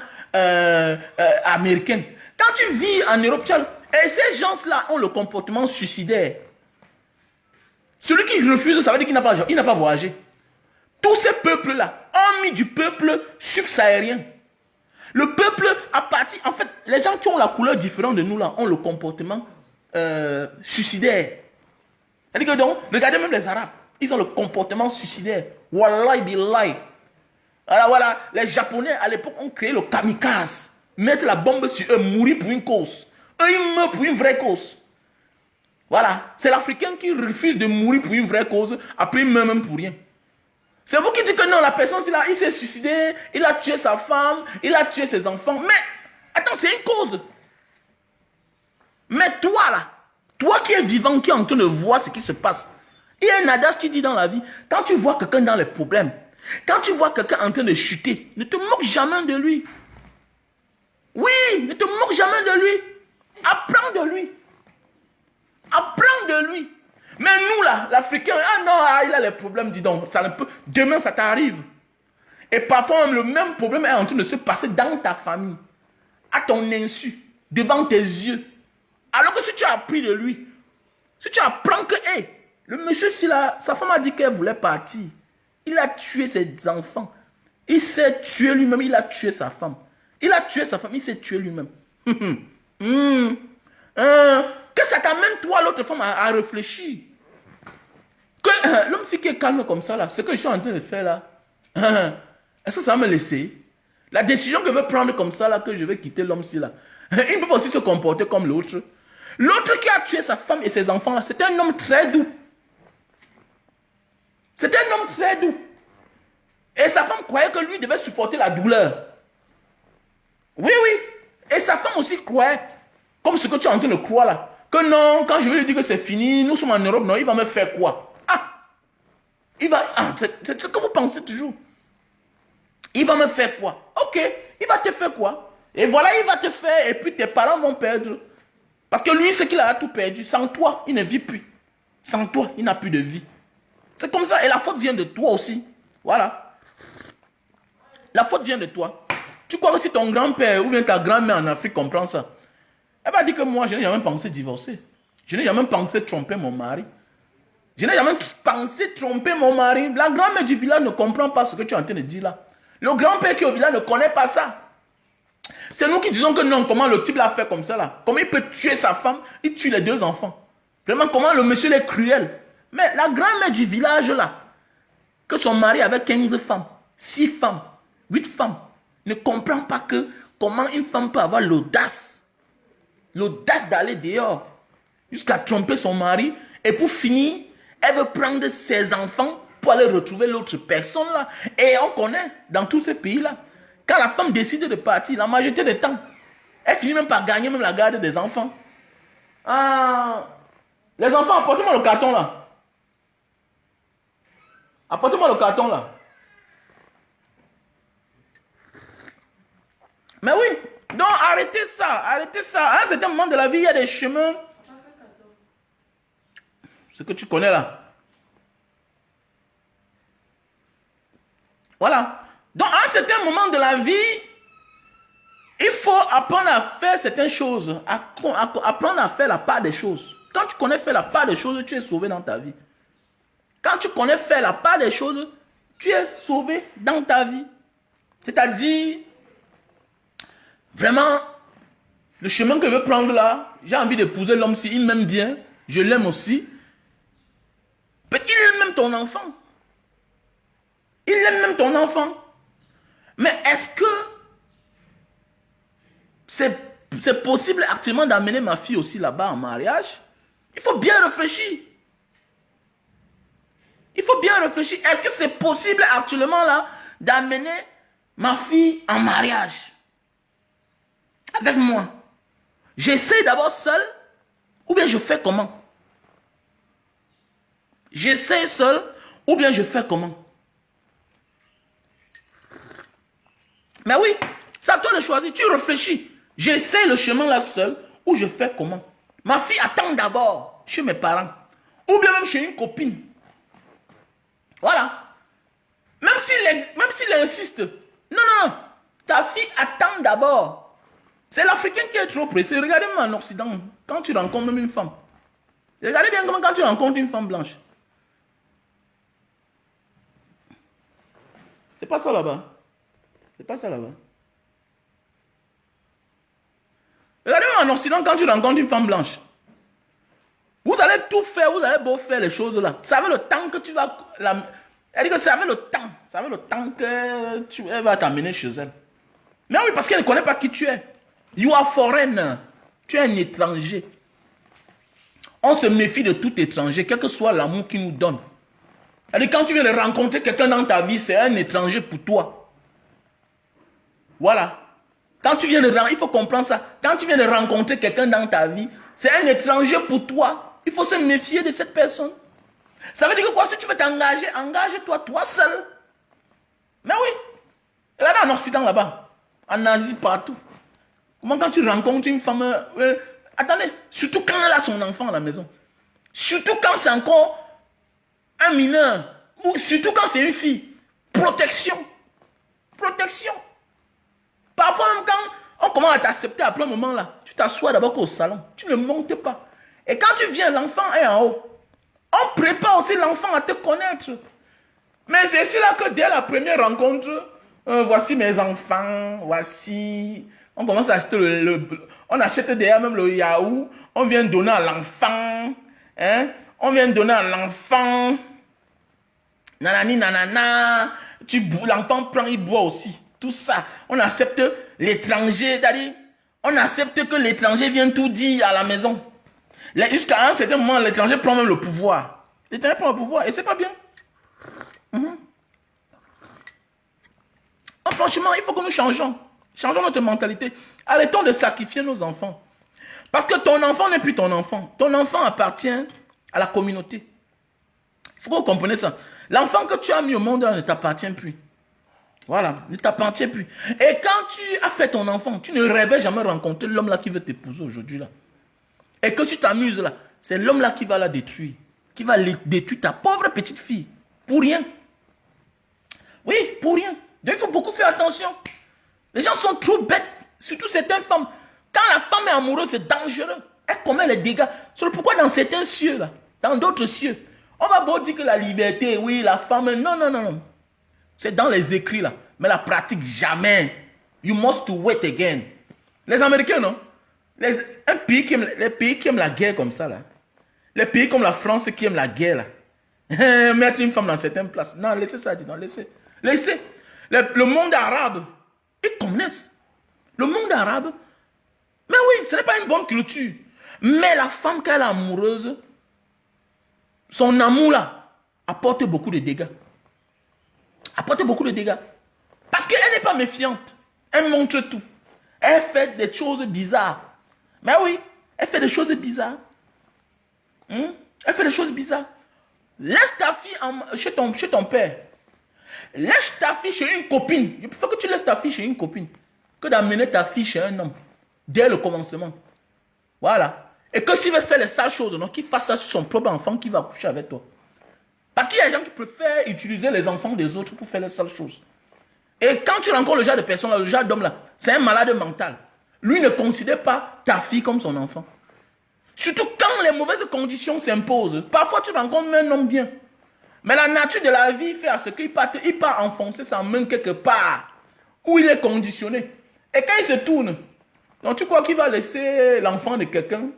américain. Quand tu vis en Europe, et ces gens-là ont le comportement suicidaire. Celui qui refuse, ça veut dire qu'il n'a pas voyagé. Tous ces peuples-là ont mis du peuple subsahárien. Le peuple a parti, en fait, les gens qui ont la couleur différente de nous là ont le comportement suicidaire. C'est-à-dire que donc, regardez même les Arabes, ils ont le comportement suicidaire. Wallahi billahi. Alors voilà, les Japonais à l'époque ont créé le kamikaze. Mettre la bombe sur eux, mourir pour une cause. Eux, ils meurent pour une vraie cause. Voilà, c'est l'Africain qui refuse de mourir pour une vraie cause, après il meurt même pour rien. C'est vous qui dites que non, la personne, il s'est suicidé, il a tué sa femme, il a tué ses enfants. Mais, attends, c'est une cause. Mais toi là, toi qui es vivant, qui est en train de voir ce qui se passe, il y a un adage qui dit dans la vie, quand tu vois quelqu'un dans les problèmes, quand tu vois quelqu'un en train de chuter, ne te moque jamais de lui. Oui, ne te moque jamais de lui. Apprends de lui. Apprends de lui. Mais nous là, l'Africain, ah non, il a les problèmes, dis donc, ça ne peut, demain ça t'arrive. Et parfois le même problème est en train de se passer dans ta famille, à ton insu, devant tes yeux. Alors que si tu as appris de lui, si tu apprends que, hey, le monsieur, sa femme a dit qu'elle voulait partir, il a tué ses enfants, il s'est tué lui-même, il a tué sa femme. Il a tué sa femme, il s'est tué lui-même. Que ça t'amène, toi, l'autre femme, à réfléchir. Que l'homme qui est calme comme ça, là, ce que je suis en train de faire là, est-ce que ça va me laisser? La décision que je veux prendre comme ça, là, que je vais quitter l'homme-ci, là, il ne peut pas aussi se comporter comme l'autre. L'autre qui a tué sa femme et ses enfants, là, c'était un homme très doux. C'était un homme très doux. Et sa femme croyait que lui devait supporter la douleur. Oui, oui. Et sa femme aussi croyait, comme ce que tu es en train de croire là, que non, quand je vais lui dire que c'est fini, nous sommes en Europe, non, il va me faire quoi? Il va, c'est ce que vous pensez toujours. Il va me faire quoi? Ok, il va te faire quoi? Et voilà, il va te faire, et puis tes parents vont perdre. Parce que lui, c'est qu'il a tout perdu. Sans toi, il ne vit plus. Sans toi, il n'a plus de vie. C'est comme ça, et la faute vient de toi aussi. Voilà. La faute vient de toi. Tu crois que si ton grand-père ou bien ta grand-mère en Afrique comprend ça, elle va dire que moi, je n'ai jamais pensé divorcer. Je n'ai jamais pensé tromper mon mari. Je n'ai jamais pensé tromper mon mari. La grand-mère du village ne comprend pas ce que tu es en train de dire là. Le grand-père qui est au village ne connaît pas ça. C'est nous qui disons que non, comment le type l'a fait comme ça là. Comment il peut tuer sa femme, il tue les deux enfants. Vraiment, comment le monsieur est cruel. Mais la grand-mère du village là, que son mari avait 15 femmes, 6 femmes, 8 femmes, ne comprend pas que comment une femme peut avoir l'audace d'aller dehors, jusqu'à tromper son mari, et pour finir, elle veut prendre ses enfants pour aller retrouver l'autre personne là. Et on connaît dans tous ces pays-là, quand la femme décide de partir, la majorité du temps, elle finit même par gagner même la garde des enfants. Ah, les enfants, apportez-moi le carton là. Apportez-moi le carton là. Mais oui, donc arrêtez ça, arrêtez ça. À un certain moment de la vie, il y a des chemins. Ce que tu connais là. Voilà. Donc à un certain moment de la vie, il faut apprendre à faire certaines choses. Apprendre à faire la part des choses. Quand tu connais faire la part des choses, tu es sauvé dans ta vie. Quand tu connais faire la part des choses, tu es sauvé dans ta vie. C'est-à-dire, vraiment, le chemin que je veux prendre là, j'ai envie d'épouser l'homme si il m'aime bien, je l'aime aussi. Mais il aime même ton enfant. Il aime même ton enfant. Mais est-ce que c'est possible actuellement d'amener ma fille aussi là-bas en mariage? Il faut bien réfléchir. Il faut bien réfléchir. Est-ce que c'est possible actuellement là d'amener ma fille en mariage avec moi? J'essaie d'abord seul ou bien je fais comment? J'essaie seul ou bien je fais comment? Mais oui, c'est à toi de choisir. Tu réfléchis. J'essaie le chemin là seul ou je fais comment? Ma fille attend d'abord chez mes parents ou bien même chez une copine. Voilà. Même s'il insiste. Non, non, non. Ta fille attend d'abord. C'est l'Africain qui est trop pressé. Regardez-moi en Occident, quand tu rencontres même une femme. Regardez bien comment quand tu rencontres une femme blanche. C'est pas ça là-bas. C'est pas ça là-bas. Regardez-moi en Occident quand tu rencontres une femme blanche. Vous allez tout faire, vous allez beau faire les choses là. Ça veut le temps que tu vas... Elle dit que ça veut le temps. Ça veut le temps que elle va t'amener chez elle. Mais oui, parce qu'elle ne connaît pas qui tu es. You are foreigner. Tu es un étranger. On se méfie de tout étranger, quel que soit l'amour qu'il nous donne. Elle dit quand tu viens de rencontrer quelqu'un dans ta vie, c'est un étranger pour toi. Voilà. Quand tu viens de... Il faut comprendre ça. Quand tu viens de rencontrer quelqu'un dans ta vie, c'est un étranger pour toi. Il faut se méfier de cette personne. Ça veut dire que quoi? Si tu veux t'engager, engage-toi, toi seul. Mais oui. Regarde en Occident là-bas. En Asie, partout. Comment quand tu rencontres une femme... attendez. Surtout quand elle a son enfant à la maison. Surtout quand c'est encore un mineur. Ou surtout quand c'est une fille. Protection. Protection. Parfois même quand on commence à t'accepter après un moment là, tu t'assois d'abord au salon. Tu ne montes pas. Et quand tu viens, l'enfant est en haut. On prépare aussi l'enfant à te connaître. Mais c'est celui-là que dès la première rencontre, voici mes enfants, voici... On commence à acheter on achète d'ailleurs même le yaourt. On vient donner à l'enfant. Hein? On vient donner à l'enfant. Nanani, nanana. L'enfant prend, il boit aussi. Tout ça. On accepte l'étranger. C'est-à-dire, on accepte que l'étranger vienne tout dire à la maison. Jusqu'à un certain moment, l'étranger prend même le pouvoir. L'étranger prend le pouvoir et c'est pas bien. Franchement, il faut que nous changeons. Changeons notre mentalité. Arrêtons de sacrifier nos enfants. Parce que ton enfant n'est plus ton enfant. Ton enfant appartient à la communauté. Il faut que vous compreniez ça. L'enfant que tu as mis au monde là, ne t'appartient plus. Voilà, ne t'appartient plus. Et quand tu as fait ton enfant, tu ne rêvais jamais rencontrer l'homme là qui veut t'épouser aujourd'hui là. Et que tu t'amuses là, c'est l'homme là qui va la détruire. Qui va détruire ta pauvre petite fille. Pour rien. Oui, pour rien. Donc il faut beaucoup faire attention. Les gens sont trop bêtes. Surtout certaines femmes. Quand la femme est amoureuse, c'est dangereux. Elle commet les dégâts. C'est pourquoi dans certains cieux là, dans d'autres cieux, on va beau dire que la liberté, oui, la femme, non, non, non, non. C'est dans les écrits là. Mais la pratique, jamais. You must wait again. Les Américains, non? Les pays qui aiment la guerre comme ça là. Les pays comme la France qui aiment la guerre, là. Mettre une femme dans certaines places. Non, laissez ça, dis non, laissez. Laissez. Le monde arabe, ils connaissent. Le monde arabe, mais oui, ce n'est pas une bonne culture. Mais la femme, quand elle est amoureuse, son amour là, apporte beaucoup de dégâts. Apporte beaucoup de dégâts. Parce qu'elle n'est pas méfiante. Elle montre tout. Elle fait des choses bizarres. Mais oui, elle fait des choses bizarres. Elle fait des choses bizarres. Laisse ta fille chez ton père. Laisse ta fille chez une copine. Il faut que tu laisses ta fille chez une copine que d'amener ta fille chez un homme dès le commencement. Voilà. Et que s'il veut faire les sales choses, qu'il fasse ça sur son propre enfant qui va coucher avec toi. Parce qu'il y a des gens qui préfèrent utiliser les enfants des autres pour faire les sales choses. Et quand tu rencontres le genre de personne là, le genre d'homme là, c'est un malade mental. Lui ne considère pas ta fille comme son enfant. Surtout quand les mauvaises conditions s'imposent. Parfois tu rencontres même un homme bien. Mais la nature de la vie fait à ce qu'il part enfoncer sa main quelque part où il est conditionné. Et quand il se tourne, donc tu crois qu'il va laisser l'enfant de quelqu'un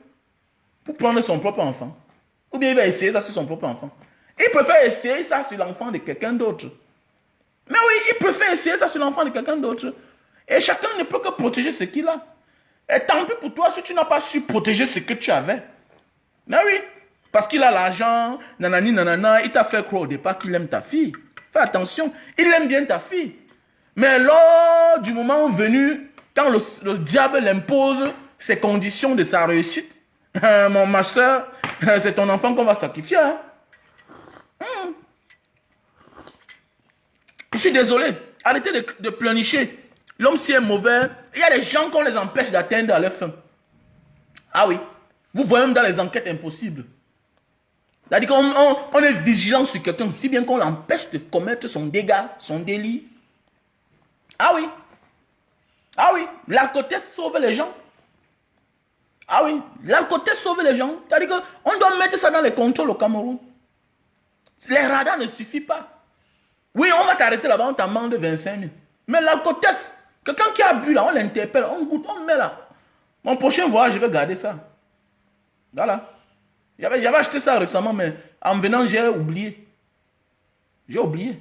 pour prendre son propre enfant? Ou bien il va essayer ça sur son propre enfant? Il préfère essayer ça sur l'enfant de quelqu'un d'autre. Mais oui, il préfère essayer ça sur l'enfant de quelqu'un d'autre. Et chacun ne peut que protéger ce qu'il a. Et tant pis pour toi si tu n'as pas su protéger ce que tu avais. Mais oui, parce qu'il a l'argent, nanani, nanana, il t'a fait croire au départ qu'il aime ta fille. Fais attention, il aime bien ta fille. Mais lors du moment venu, quand le diable l'impose ses conditions de sa réussite, ma soeur, c'est ton enfant qu'on va sacrifier. Hein? Je suis désolé, arrêtez de pleurnicher. L'homme si est mauvais, il y a des gens qu'on les empêche d'atteindre à leur fin. Ah oui, vous voyez même dans les enquêtes impossibles. C'est-à-dire qu'on est vigilant sur quelqu'un, si bien qu'on l'empêche de commettre son dégât, son délit. Ah oui. Ah oui, l'alcotest sauve les gens. Ah oui, l'alcotest sauve les gens. C'est-à-dire qu'on doit mettre ça dans les contrôles au Cameroun. Les radars ne suffisent pas. Oui, on va t'arrêter là-bas, on t'amende 25 000. Mais l'alcotest, quelqu'un qui a bu là, on l'interpelle, on goûte, on met là. Mon prochain voyage, je vais garder ça. Voilà. J'avais acheté ça récemment, mais en venant, j'ai oublié. J'ai oublié.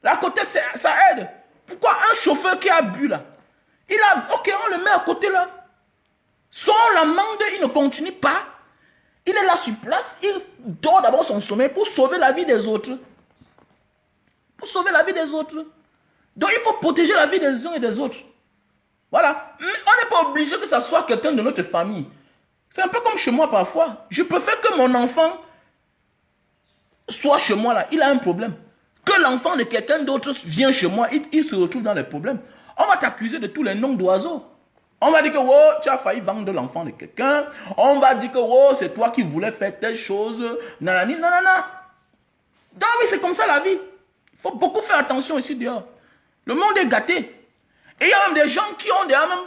L'alcotest, ça aide. Pourquoi un chauffeur qui a bu là, ok, on le met à côté là. Soit on l'amende, il ne continue pas. Il est là sur place, il dort d'abord son sommeil pour sauver la vie des autres. Pour sauver la vie des autres. Donc il faut protéger la vie des uns et des autres. Voilà. On n'est pas obligé que ça soit quelqu'un de notre famille. C'est un peu comme chez moi parfois. Je préfère que mon enfant soit chez moi là. Il a un problème. Que l'enfant de quelqu'un d'autre vienne chez moi, il se retrouve dans les problèmes. On va t'accuser de tous les noms d'oiseaux. On va dire que oh, tu as failli vendre l'enfant de quelqu'un. On va dire que oh, c'est toi qui voulais faire telle chose. Nanani, nanana. Donc oui, c'est comme ça la vie. Il faut beaucoup faire attention ici dehors. Le monde est gâté. Et il y a même des gens qui ont déjà même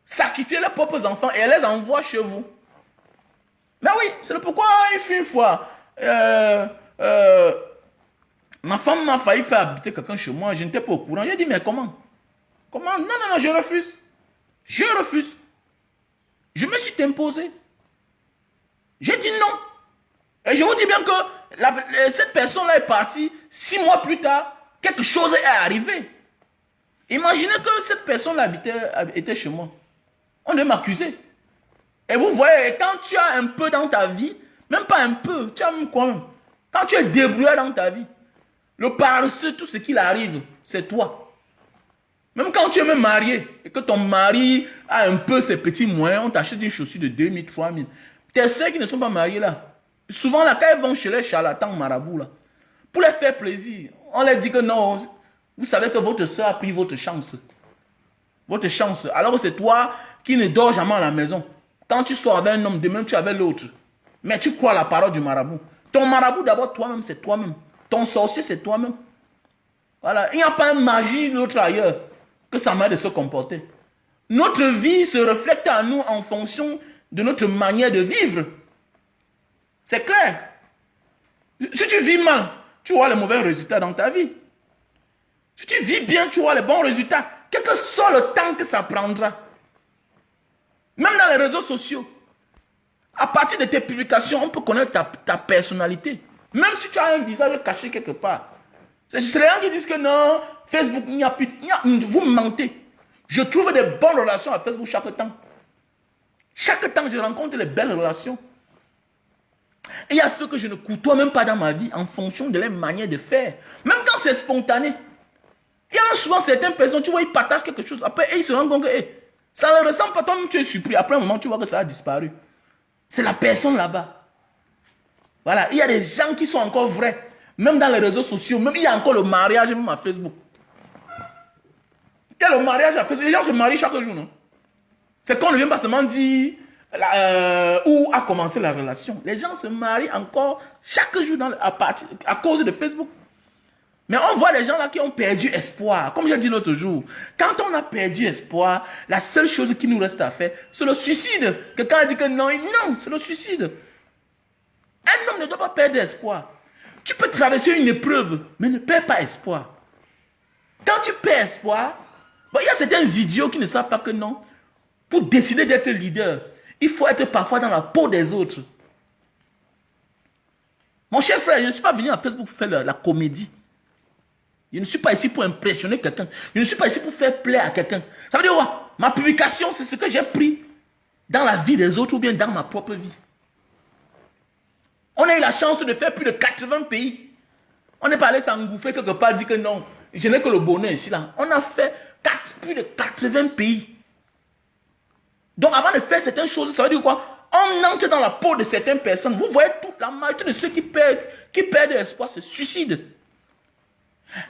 sacrifié leurs propres enfants et les envoient chez vous. Mais oui, c'est pourquoi une fois, ma femme m'a failli faire habiter quelqu'un chez moi. Je n'étais pas au courant. J'ai dit, mais comment? Comment? Non, non, non, je refuse. Je refuse. Je me suis imposé. J'ai dit non. Et je vous dis bien que cette personne-là est partie. 6 mois plus tard, quelque chose est arrivé. Imaginez que cette personne-là était chez moi. On devait m'accuser. Et vous voyez, quand tu as un peu dans ta vie, même pas un peu, tu as même quoi même. Quand tu es débrouillard dans ta vie, le paresseux, tout ce qu'il arrive, c'est toi. Même quand tu es même marié et que ton mari a un peu ses petits moyens, on t'achète une chaussure de 2 000, 3 000. Tes soeurs qui ne sont pas mariées là, souvent là, quand elles vont chez les charlatans marabouts là, pour les faire plaisir, on leur dit que non, vous savez que votre soeur a pris votre chance. Votre chance. Alors que c'est toi qui ne dors jamais à la maison. Quand tu sors avec un homme, demain tu es avec l'autre. Mais tu crois à la parole du marabout. Ton marabout d'abord toi-même, c'est toi-même. Ton sorcier, c'est toi-même. Voilà. Il n'y a pas une magie l'autre ailleurs que ça m'a de se comporter. Notre vie se reflète à nous en fonction de notre manière de vivre. C'est clair. Si tu vis mal, tu auras les mauvais résultats dans ta vie. Si tu vis bien, tu auras les bons résultats. Quel que soit le temps que ça prendra. Même dans les réseaux sociaux. À partir de tes publications, on peut connaître ta personnalité. Même si tu as un visage caché quelque part. C'est les gens qui disent que non, Facebook, il n'y a plus. Vous mentez. Je trouve des bonnes relations à Facebook chaque temps. Chaque temps, je rencontre les belles relations. Et il y a ceux que je ne côtoie même pas dans ma vie en fonction de leur manière de faire. Même quand c'est spontané. Il y a souvent certaines personnes, tu vois, ils partagent quelque chose. Après, ils se rendent compte que ça ne ressemble pas. Toi-même, tu es surpris. Après un moment, tu vois que ça a disparu. C'est la personne là-bas. Voilà. Il y a des gens qui sont encore vrais. Même dans les réseaux sociaux. Même il y a encore le mariage même à Facebook. Il y a le mariage à Facebook. Les gens se marient chaque jour, non? C'est qu'on ne vient pas seulement dire où a commencé la relation. Les gens se marient encore chaque jour à cause de Facebook. Mais on voit les gens là qui ont perdu espoir. Comme j'ai dit l'autre jour, quand on a perdu espoir, la seule chose qui nous reste à faire, c'est le suicide. Quelqu'un a dit que non, non, c'est le suicide. Un homme ne doit pas perdre espoir. Tu peux traverser une épreuve, mais ne perds pas espoir. Quand tu perds espoir, il y a certains idiots qui ne savent pas que non. Pour décider d'être leader, il faut être parfois dans la peau des autres. Mon cher frère, je ne suis pas venu à Facebook faire la comédie. Je ne suis pas ici pour impressionner quelqu'un. Je ne suis pas ici pour faire plaisir à quelqu'un. Ça veut dire quoi? Ma publication, c'est ce que j'ai pris dans la vie des autres ou bien dans ma propre vie. On a eu la chance de faire plus de 80 pays. On n'est pas allé s'engouffrer quelque part, dire que non, je n'ai que le bonheur ici là. On a fait plus de 80 pays. Donc avant de faire certaines choses, ça veut dire quoi? On entre dans la peau de certaines personnes. Vous voyez toute la majorité de ceux qui perdent espoir se suicident.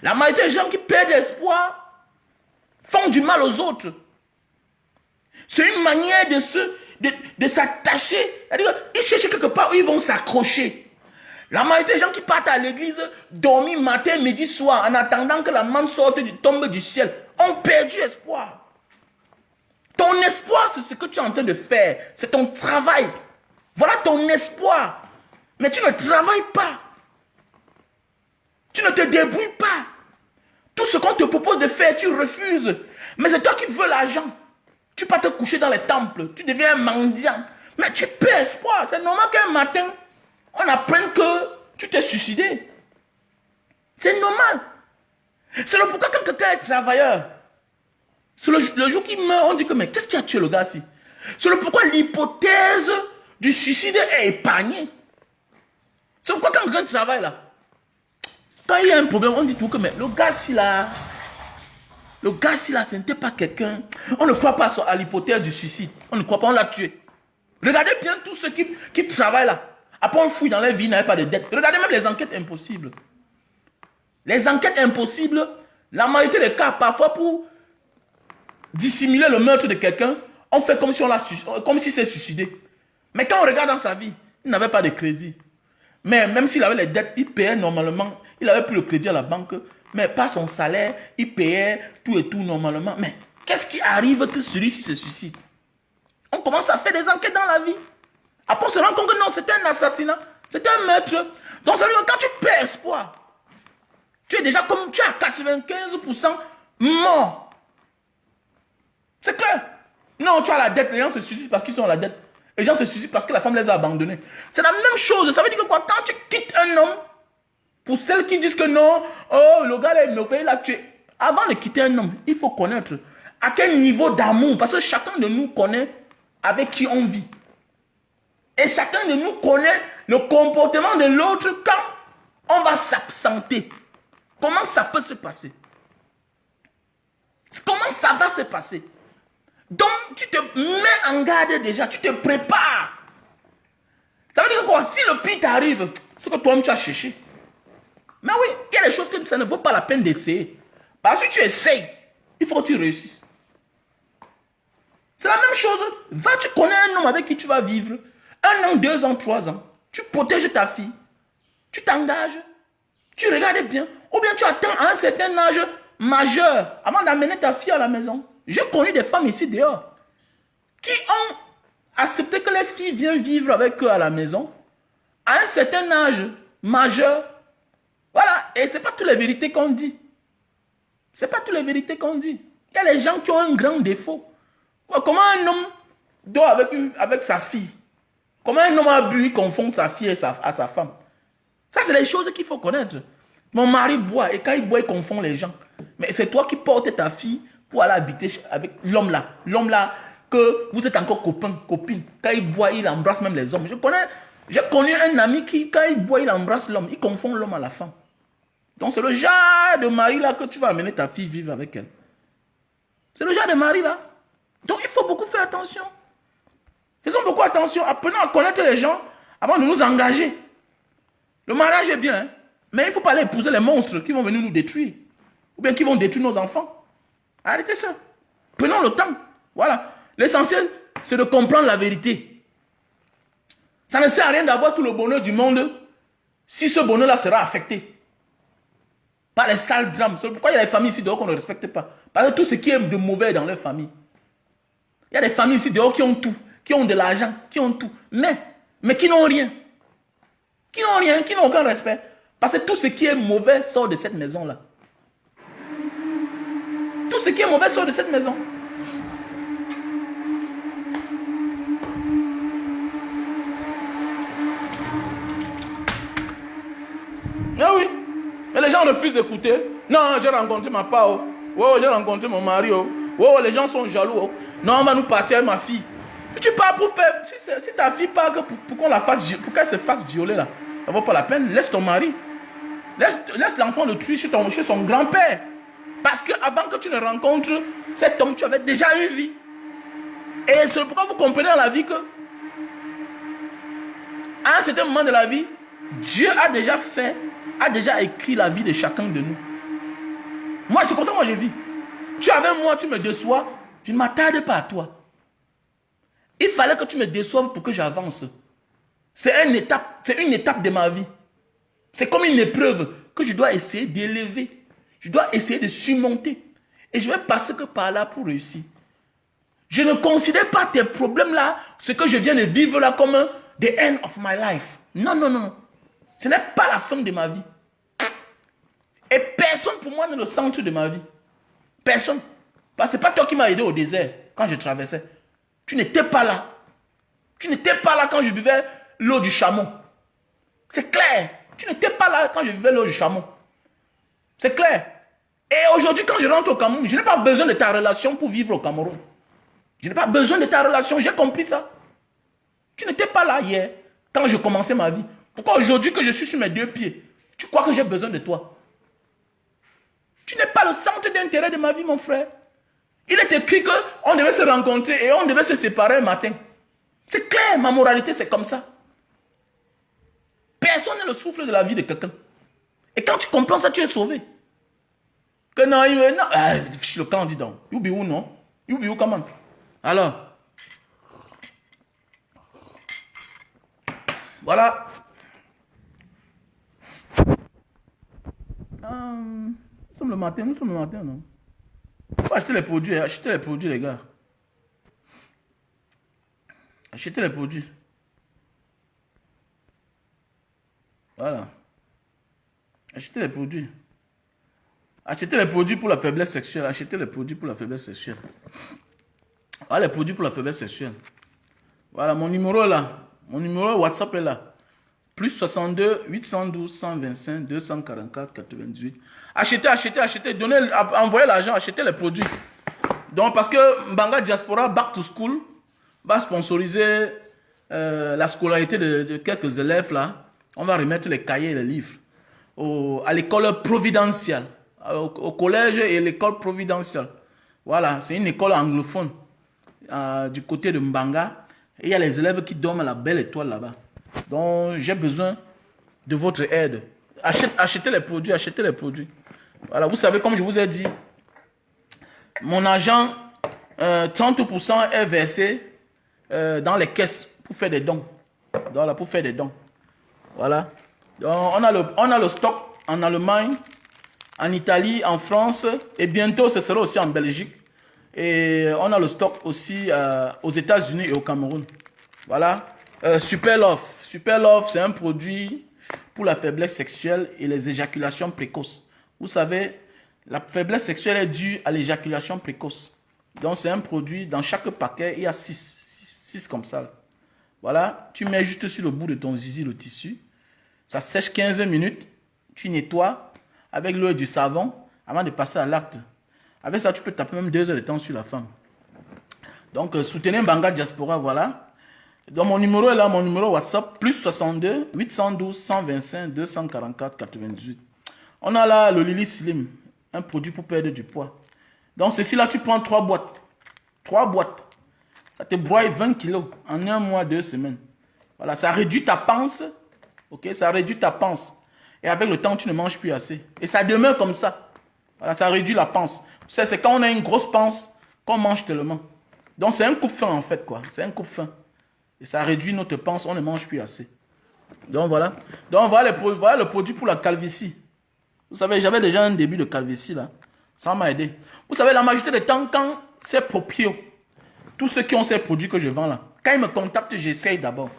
La majorité des gens qui perdent espoir font du mal aux autres. C'est une manière de s'attacher. Ils cherchent quelque part où ils vont s'accrocher. La majorité des gens qui partent à l'église, dormir matin, midi, soir, en attendant que la manne tombe du ciel, ont perdu espoir. Ton espoir, c'est ce que tu es en train de faire. C'est ton travail. Voilà ton espoir. Mais tu ne travailles pas. Tu ne te débrouilles pas. Tout ce qu'on te propose de faire, tu refuses. Mais c'est toi qui veux l'argent. Tu peux te coucher dans les temples. Tu deviens un mendiant. Mais tu perds espoir. C'est normal qu'un matin, on apprenne que tu t'es suicidé. C'est normal. C'est le pourquoi quand quelqu'un est travailleur, c'est le jour qu'il meurt, on dit que mais qu'est-ce qui a tué le gars ici? C'est le pourquoi l'hypothèse du suicide est épargnée. C'est pourquoi quand quelqu'un travaille là, quand il y a un problème, on dit tout que mais le gars ici là, ce n'était pas quelqu'un. On ne croit pas à l'hypothèse du suicide. On ne croit pas, on l'a tué. Regardez bien tous ceux qui travaillent là. Après on fouille dans leur vie, ils n'avaient pas de dette. Regardez même les enquêtes impossibles. Les enquêtes impossibles, la majorité des cas, parfois pour dissimuler le meurtre de quelqu'un, on fait comme si c'est suicidé. Mais quand on regarde dans sa vie, il n'avait pas de crédit. Mais même s'il avait les dettes, il payait normalement. Il avait plus le crédit à la banque, mais pas son salaire, il payait tout et tout normalement. Mais qu'est-ce qui arrive que celui-ci se suicide? On commence à faire des enquêtes dans la vie. Après on se rend compte que non, c'était un assassinat, c'était un meurtre. Donc ça veut dire que quand tu perds espoir, tu es déjà comme, tu es à 95% mort. C'est clair. Non, tu as la dette, les gens se suicident parce qu'ils sont à la dette. Les gens se suicident parce que la femme les a abandonnés. C'est la même chose. Ça veut dire que quoi, quand tu quittes un homme, pour celles qui disent que non, oh, le gars est mauvais, il a tué. Avant de quitter un homme, il faut connaître à quel niveau d'amour, parce que chacun de nous connaît avec qui on vit. Et chacun de nous connaît le comportement de l'autre quand on va s'absenter. Comment ça peut se passer? Comment ça va se passer? Donc, tu te mets en garde déjà, tu te prépares. Ça veut dire que quoi? Si le pire t'arrive, c'est que toi-même tu as cherché. Mais oui, il y a des choses que ça ne vaut pas la peine d'essayer. Parce que tu essayes, il faut que tu réussisses. C'est la même chose. Va, tu connais un homme avec qui tu vas vivre. 1 an, 2 ans, 3 ans. Tu protèges ta fille. Tu t'engages. Tu regardes bien. Ou bien tu attends à un certain âge majeur avant d'amener ta fille à la maison. J'ai connu des femmes ici dehors qui ont accepté que les filles viennent vivre avec eux à la maison à un certain âge majeur. Voilà. Et ce n'est pas toutes les vérités qu'on dit. Ce n'est pas toutes les vérités qu'on dit. Il y a les gens qui ont un grand défaut. Comment un homme dort avec sa fille? Comment un homme a bu, il confond sa fille à sa femme. Ça, c'est les choses qu'il faut connaître. Mon mari boit et quand il boit, il confond les gens. Mais c'est toi qui portes ta fille pour aller habiter avec l'homme là. L'homme là, que vous êtes encore copain, copine. Quand il boit, il embrasse même les hommes. J'ai connu un ami qui, quand il boit, il embrasse l'homme. Il confond l'homme à la femme. Donc c'est le genre de mari là que tu vas amener ta fille vivre avec elle. C'est le genre de mari là. Donc il faut beaucoup faire attention. Faisons beaucoup attention. Apprenons à connaître les gens avant de nous engager. Le mariage est bien, hein, mais il ne faut pas aller épouser les monstres qui vont venir nous détruire. Ou bien qui vont détruire nos enfants. Arrêtez ça. Prenons le temps. Voilà. L'essentiel, c'est de comprendre la vérité. Ça ne sert à rien d'avoir tout le bonheur du monde si ce bonheur-là sera affecté par les sales drames. C'est pourquoi il y a des familles ici dehors qu'on ne respecte pas. Parce que tout ce qui est de mauvais dans leur famille. Il y a des familles ici dehors qui ont tout, qui ont de l'argent, qui ont tout, mais qui n'ont rien. Qui n'ont rien, qui n'ont aucun respect. Parce que tout ce qui est mauvais sort de cette maison-là. Tout ce qui est mauvais sort de cette maison. Ah oui. Mais les gens refusent d'écouter. Non, j'ai rencontré ma part. Oh, oh j'ai rencontré mon mari. Oh. Oh, les gens sont jaloux. Oh. Non, on va nous partir avec ma fille. Tu pars pour faire. Si ta fille part pour qu'on la fasse, pour qu'elle se fasse violer là, ça ne vaut pas la peine. Laisse ton mari. Laisse l'enfant le tuer chez son grand-père. Parce que avant que tu ne rencontres cet homme, tu avais déjà une vie. Et c'est pourquoi vous comprenez dans la vie que à un certain moment de la vie, Dieu a déjà écrit la vie de chacun de nous. Moi, c'est comme ça que moi je vis. Tu es avec moi, tu me déçois, je ne m'attarde pas à toi. Il fallait que tu me déçoives pour que j'avance. C'est une étape de ma vie. C'est comme une épreuve que je dois essayer d'élever. Je dois essayer de surmonter. Et je vais passer que par là pour réussir. Je ne considère pas tes problèmes là, ce que je viens de vivre là comme the end of my life. Non, non, non. Ce n'est pas la fin de ma vie. Et personne pour moi n'est le centre de ma vie. Personne. Parce que ce n'est pas toi qui m'as aidé au désert quand je traversais. Tu n'étais pas là. Tu n'étais pas là quand je buvais l'eau du chameau. C'est clair. Tu n'étais pas là quand je buvais l'eau du chameau. C'est clair. Et aujourd'hui, quand je rentre au Cameroun, je n'ai pas besoin de ta relation pour vivre au Cameroun. Je n'ai pas besoin de ta relation. J'ai compris ça. Tu n'étais pas là hier quand je commençais ma vie. Pourquoi aujourd'hui que je suis sur mes deux pieds, tu crois que j'ai besoin de toi? Tu n'es pas le centre d'intérêt de ma vie, mon frère. Il est écrit qu'on devait se rencontrer et on devait se séparer un matin. C'est clair, ma moralité, c'est comme ça. Personne n'est le souffle de la vie de quelqu'un. Et quand tu comprends ça, tu es sauvé. Que non, non. Ah, le camp dit donc. Youbi ou non? Youbi ou comment? Alors. Voilà. Nous sommes le matin, non? Faut acheter les produits, les gars. Achetez les produits. Voilà. Achetez les produits. Achetez les produits pour la faiblesse sexuelle. Achetez les produits pour la faiblesse sexuelle. Voilà les produits pour la faiblesse sexuelle. Voilà, mon numéro est là. Mon numéro WhatsApp est là. Plus 62 812 125 244 98. Achetez. Donnez, envoyez l'argent, achetez les produits. Donc, parce que Mbanga Diaspora Back to School va sponsoriser la scolarité de quelques élèves là. On va remettre les cahiers et les livres à l'école providentielle, au collège et l'école providentielle. Voilà, c'est une école anglophone du côté de Mbanga. Et il y a les élèves qui dorment à la belle étoile là-bas. Donc, j'ai besoin de votre aide. Achetez les produits, Voilà, vous savez, comme je vous ai dit, mon argent, 30% est versé dans les caisses pour faire des dons. Voilà, pour faire des dons. Voilà. Donc, on a le stock en Allemagne, en Italie, en France, et bientôt ce sera aussi en Belgique. Et on a le stock aussi aux États-Unis et au Cameroun. Voilà. Super Love. Super Love, c'est un produit pour la faiblesse sexuelle et les éjaculations précoces. Vous savez, la faiblesse sexuelle est due à l'éjaculation précoce. Donc, c'est un produit, dans chaque paquet, il y a 6 comme ça. Voilà. Voilà, tu mets juste sur le bout de ton zizi le tissu. Ça sèche 15 minutes. Tu nettoies avec l'eau et du savon avant de passer à l'acte. Avec ça, tu peux taper même 2 heures de temps sur la femme. Donc, soutenez Mbanga Diaspora, voilà. Donc, mon numéro est là, mon numéro WhatsApp, plus 62 812 125 244 98. On a là le Lily Slim, un produit pour perdre du poids. Donc, ceci là, tu prends 3 boîtes. 3 boîtes. Ça te broie 20 kilos en 1 mois, 2 semaines. Voilà, ça réduit ta panse. Ok, ça réduit ta panse. Et avec le temps, tu ne manges plus assez. Et ça demeure comme ça. Voilà, ça réduit la panse. C'est quand on a une grosse panse qu'on mange tellement. Donc, c'est un coupe-faim en fait, quoi. C'est un coupe-faim. Et ça réduit notre panse, on ne mange plus assez. Donc, voilà. Donc, voilà le produit pour la calvitie. Vous savez, j'avais déjà un début de calvitie, là. Ça m'a aidé. Vous savez, la majorité des temps, quand c'est proprio, tous ceux qui ont ces produits que je vends là, quand ils me contactent, j'essaye d'abord.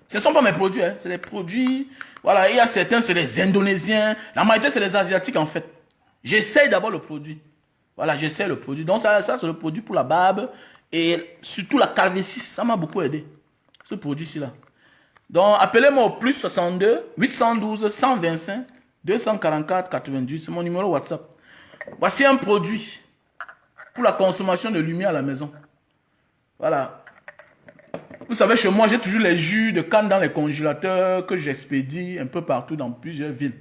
Ce ne sont pas mes produits, hein, c'est des produits. Voilà, il y a certains, c'est les Indonésiens. La majorité, c'est les Asiatiques en fait. J'essaye d'abord le produit. Voilà, j'essaye le produit. Donc, ça c'est le produit pour la barbe. Et surtout la calvitie, ça m'a beaucoup aidé. Ce produit-ci là. Donc, appelez-moi au plus 62 812 125 244 88. C'est mon numéro WhatsApp. Voici un produit pour la consommation de lumière à la maison. Voilà. Vous savez, chez moi, j'ai toujours les jus de canne dans les congélateurs que j'expédie un peu partout dans plusieurs villes.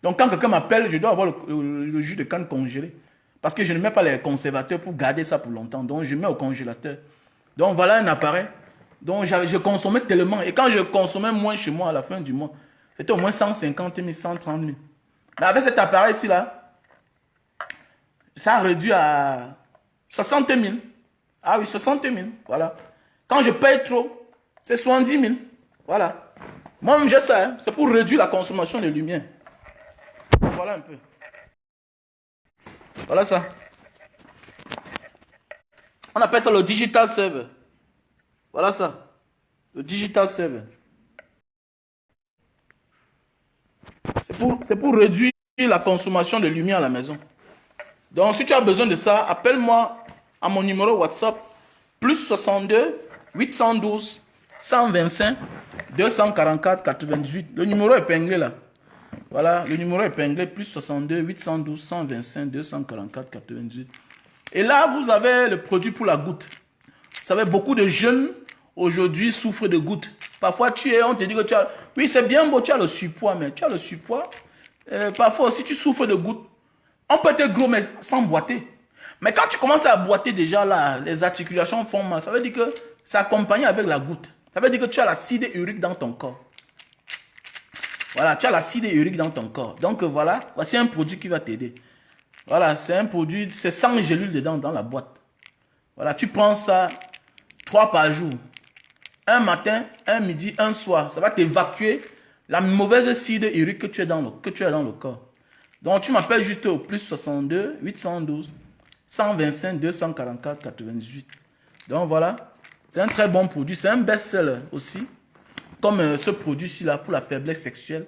Donc, quand quelqu'un m'appelle, je dois avoir le jus de canne congelé. Parce que je ne mets pas les conservateurs pour garder ça pour longtemps. Donc, je mets au congélateur. Donc, voilà un appareil. Donc, je consommais tellement. Et quand je consommais moins chez moi à la fin du mois, c'était au moins 150 000, 130 000. Mais avec cet appareil-ci, là, ça a réduit à 60 000. Ah oui, 60 000. Voilà. Quand je paye trop, c'est 70 000. Voilà. Moi-même, j'ai ça. Hein. C'est pour réduire la consommation de lumière. Voilà un peu. Voilà ça. On appelle ça le digital server. Voilà ça. Le digital server. C'est pour réduire la consommation de lumière à la maison. Donc, si tu as besoin de ça, appelle-moi à mon numéro WhatsApp, plus 62 812 125 244 98. Le numéro épinglé là. Voilà, le numéro épinglé, plus 62 812 125 244 98. Et là, vous avez le produit pour la goutte. Vous savez, beaucoup de jeunes aujourd'hui souffrent de gouttes. Parfois, on te dit que tu as... Oui, c'est bien beau, tu as le surpoids, mais tu as le surpoids. Parfois aussi, tu souffres de gouttes. On peut être gros, mais sans boiter. Mais quand tu commences à boiter déjà, là, les articulations font mal. Ça veut dire que c'est accompagné avec la goutte. Ça veut dire que tu as l'acide urique dans ton corps. Voilà, tu as l'acide urique dans ton corps. Donc voilà, voici un produit qui va t'aider. Voilà, c'est un produit, c'est 100 gélules dedans dans la boîte. Voilà, tu prends ça 3 par jour. Un matin, un midi, un soir. Ça va t'évacuer la mauvaise acide urique que tu as dans le corps. Donc tu m'appelles juste au plus 62 812 125 244 98. Donc voilà, c'est un très bon produit. C'est un best-seller aussi. Comme ce produit-ci là pour la faiblesse sexuelle.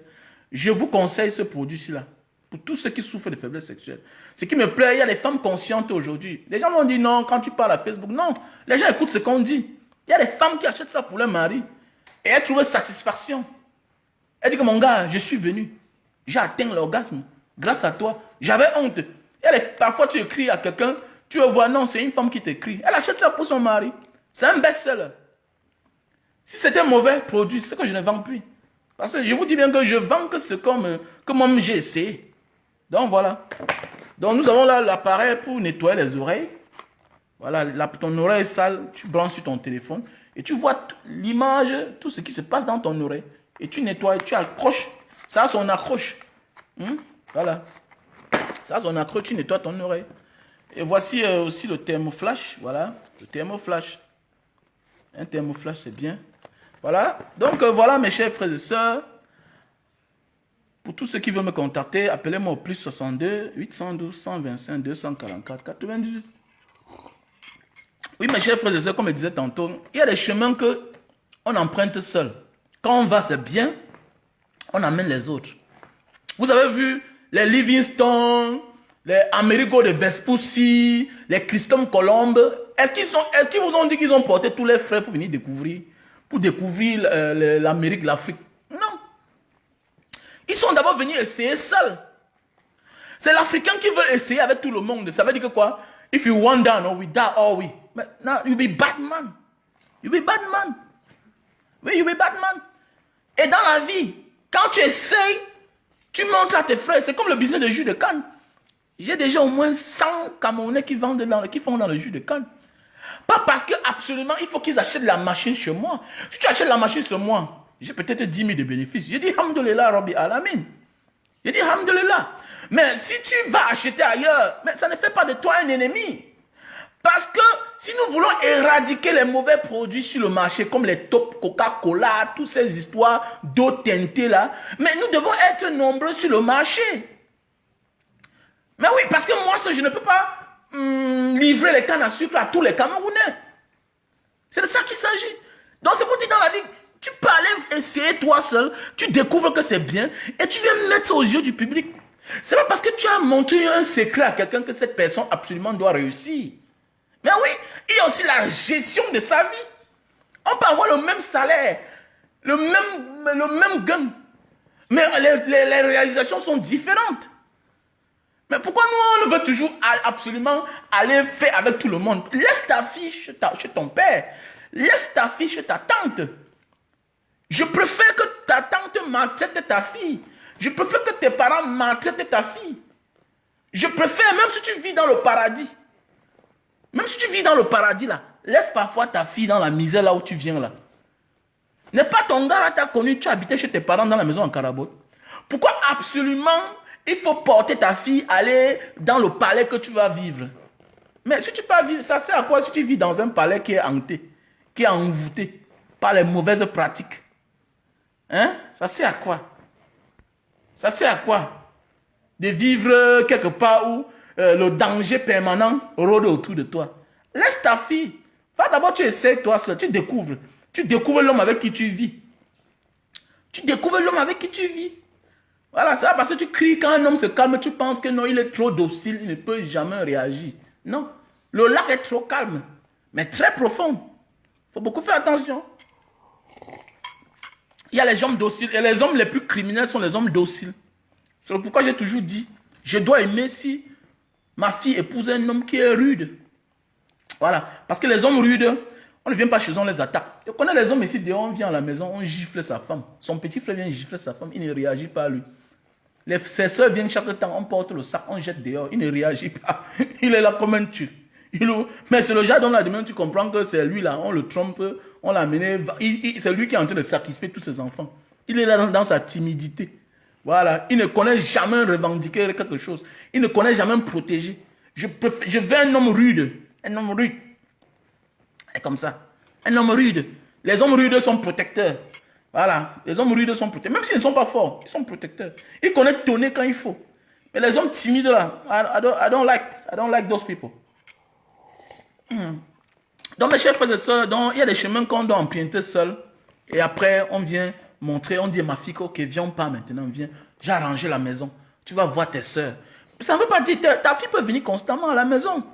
Je vous conseille ce produit-ci là. Pour tous ceux qui souffrent de faiblesse sexuelle. Ce qui me plaît, il y a des femmes conscientes aujourd'hui. Les gens vont dire non, quand tu parles à Facebook. Non, les gens écoutent ce qu'on dit. Il y a des femmes qui achètent ça pour leur mari. Et elles trouvent satisfaction. Elle dit que mon gars, je suis venu. J'ai atteint l'orgasme. Grâce à toi. J'avais honte. Parfois tu écris à quelqu'un, tu vas voir, non, c'est une femme qui t'écrit. Elle achète ça pour son mari. C'est un best-seller. Si c'était un mauvais produit, c'est que je ne vends plus. Parce que je vous dis bien que je vends que ce que moi j'ai essayé. Donc voilà. Donc nous avons là l'appareil pour nettoyer les oreilles. Voilà, ton oreille est sale, tu branches sur ton téléphone et tu vois l'image, tout ce qui se passe dans ton oreille. Et tu nettoies, tu accroches. Ça a son accroche. Voilà. Ça a son accroche, tu nettoies ton oreille. Et voici aussi le thermoflash. Voilà, le thermoflash. Un thermoflash, c'est bien. Voilà. Donc, voilà, mes chers frères et sœurs. Pour tous ceux qui veulent me contacter, appelez-moi au plus 62 812 125 244 98. Oui, mes chers frères et sœurs, comme je disais tantôt, il y a des chemins qu'on emprunte seul. Quand on va, c'est bien. On amène les autres. Vous avez vu les Livingstone, les Amerigo de Vespucci, les Christophe Colomb. Est-ce qu'ils vous ont dit qu'ils ont porté tous les frais pour venir découvrir? pour découvrir l'Amérique, l'Afrique. Non. Ils sont d'abord venus essayer seuls. C'est l'Africain qui veut essayer avec tout le monde. Ça veut dire que quoi? If you want down, or we die, or we. But now, you be bad man. You be bad man. Oui, you be bad man. Et dans la vie, quand tu essayes, tu montres à tes frères. C'est comme le business de jus de canne. J'ai déjà au moins 100 Camerounais qui font dans le jus de canne. Pas parce que absolument il faut qu'ils achètent la machine chez moi. Si tu achètes la machine chez moi, j'ai peut-être 10 000 de bénéfices. J'ai dit Alhamdulillah Rabbi Alamin. J'ai dit Alhamdulillah. Mais si tu vas acheter ailleurs, mais ça ne fait pas de toi un ennemi. Parce que si nous voulons éradiquer les mauvais produits sur le marché, comme les top Coca-Cola, toutes ces histoires d'eau teintée là, mais nous devons être nombreux sur le marché. Mais oui, parce que moi, je ne peux pas livrer les cannes à sucre à tous les Camerounais. C'est de ça qu'il s'agit. Donc c'est pour dire dans la vie, tu peux aller essayer toi seul, tu découvres que c'est bien, et tu viens mettre ça aux yeux du public. C'est pas parce que tu as montré un secret à quelqu'un que cette personne absolument doit réussir. Mais oui, il y a aussi la gestion de sa vie. On peut avoir le même salaire, le même gain, mais les réalisations sont différentes. Mais pourquoi nous, on veut toujours absolument aller faire avec tout le monde? Laisse ta fille chez ton père. Laisse ta fille chez ta tante. Je préfère que ta tante maltraite ta fille. Je préfère que tes parents maltraitent ta fille. Je préfère, même si tu vis dans le paradis, même si tu vis dans le paradis là, laisse parfois ta fille dans la misère là où tu viens là. N'est pas ton gars là, t'as connu, tu habitais chez tes parents dans la maison en Carabote. Pourquoi absolument il faut porter ta fille, aller dans le palais que tu vas vivre? Mais si tu peux vivre, ça sert à quoi si tu vis dans un palais qui est hanté, qui est envoûté par les mauvaises pratiques? Hein? Ça sert à quoi? Ça sert à quoi? De vivre quelque part où le danger permanent rôde autour de toi. Laisse ta fille. Va d'abord, tu essaies toi seul, tu découvres. Tu découvres l'homme avec qui tu vis. Tu découvres l'homme avec qui tu vis. Voilà, c'est parce que tu cries quand un homme se calme, tu penses que non, il est trop docile, il ne peut jamais réagir. Non, le lac est trop calme, mais très profond. Il faut beaucoup faire attention. Il y a les hommes dociles, et les hommes les plus criminels sont les hommes dociles. C'est pourquoi j'ai toujours dit, je dois aimer si ma fille épouse un homme qui est rude. Voilà, parce que les hommes rudes, on ne vient pas chez eux, on les attaque. Je connais les hommes ici, dehors, on vient à la maison, on gifle sa femme. Son petit frère vient gifler sa femme, il ne réagit pas à lui. Ses soeurs viennent chaque temps, on porte le sac, on jette dehors, il ne réagit pas. Il est là comme un tueur. Mais c'est le genre dont la demande, tu comprends que c'est lui là, on le trompe, on l'a amené, c'est lui qui est en train de sacrifier tous ses enfants. Il est là dans sa timidité. Voilà, il ne connaît jamais revendiquer quelque chose. Il ne connaît jamais me protéger. Je veux un homme rude. Un homme rude. Et comme ça. Un homme rude. Les hommes rudes sont protecteurs. Voilà, les hommes rudes sont protecteurs. Même s'ils ne sont pas forts, ils sont protecteurs. Ils connaissent tonner quand il faut. Mais les hommes timides là, I don't like those people. Donc mes chers frères et sœurs, il y a des chemins qu'on doit emprunter seul. Et après, on vient montrer, on dit à ma fille, ok, viens pas maintenant, viens. J'ai arrangé la maison. Tu vas voir tes sœurs. Ça ne veut pas dire, ta fille peut venir constamment à la maison.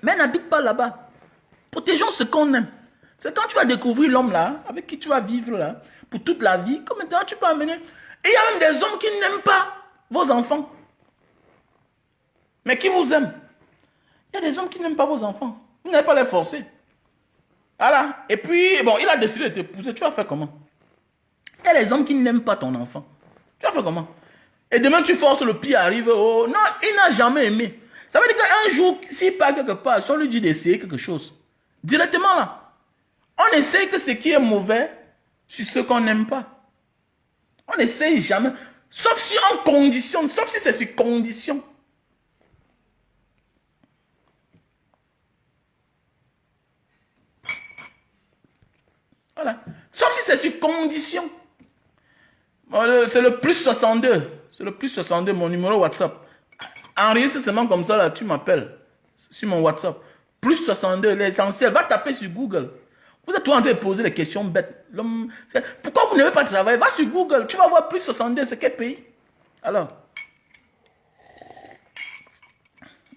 Mais elle n'habite pas là-bas. Protégeons ce qu'on aime. C'est quand tu vas découvrir l'homme là, avec qui tu vas vivre là, pour toute la vie, comme maintenant tu peux amener. Et il y a même des hommes qui n'aiment pas vos enfants. Mais qui vous aiment. Il y a des hommes qui n'aiment pas vos enfants. Vous n'allez pas les forcer. Voilà. Et puis, bon, il a décidé de t'épouser. Tu vas faire comment? Il y a des hommes qui n'aiment pas ton enfant. Tu vas faire comment? Et demain, tu forces le pied, arrive. Oh, non, il n'a jamais aimé. Ça veut dire qu'un jour, s'il part quelque part, si on lui dit d'essayer quelque chose, directement là, on essaye que ce qui est mauvais sur ce qu'on n'aime pas. On n'essaye jamais. Sauf si on conditionne, sauf si c'est sur condition. Voilà. Sauf si c'est sur condition. C'est le plus 62. C'est le plus 62, mon numéro WhatsApp. Enregistre seulement comme ça, là, tu m'appelles sur mon WhatsApp. Plus 62, l'essentiel. Va taper sur Google. Vous êtes toujours en train de poser des questions bêtes. Pourquoi vous n'avez pas travaillé? Va sur Google. Tu vas voir plus 62, c'est quel pays? Alors.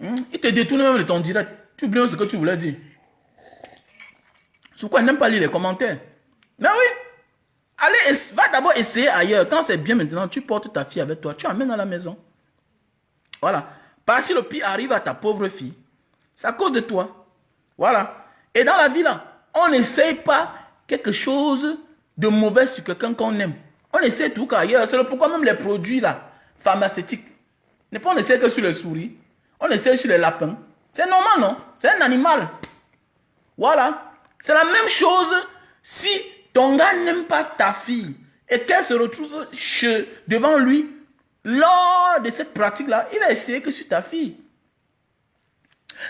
Il te détourne même de ton direct. Tu oublies ce que tu voulais dire. Sur quoi il n'aime pas lire les commentaires. Mais oui. Allez, va d'abord essayer ailleurs. Quand c'est bien maintenant, tu portes ta fille avec toi, tu amènes à la maison. Voilà. Parce que si le pire arrive à ta pauvre fille, c'est à cause de toi. Voilà. Et dans la vie là, on n'essaye pas quelque chose de mauvais sur quelqu'un qu'on aime. On essaie tout qu'ailleurs. C'est pourquoi même les produits là, pharmaceutiques, n'est pas on essaie que sur les souris. On essaie sur les lapins. C'est normal, non? C'est un animal. Voilà. C'est la même chose si ton gars n'aime pas ta fille et qu'elle se retrouve devant lui, lors de cette pratique-là, il va essayer que sur ta fille.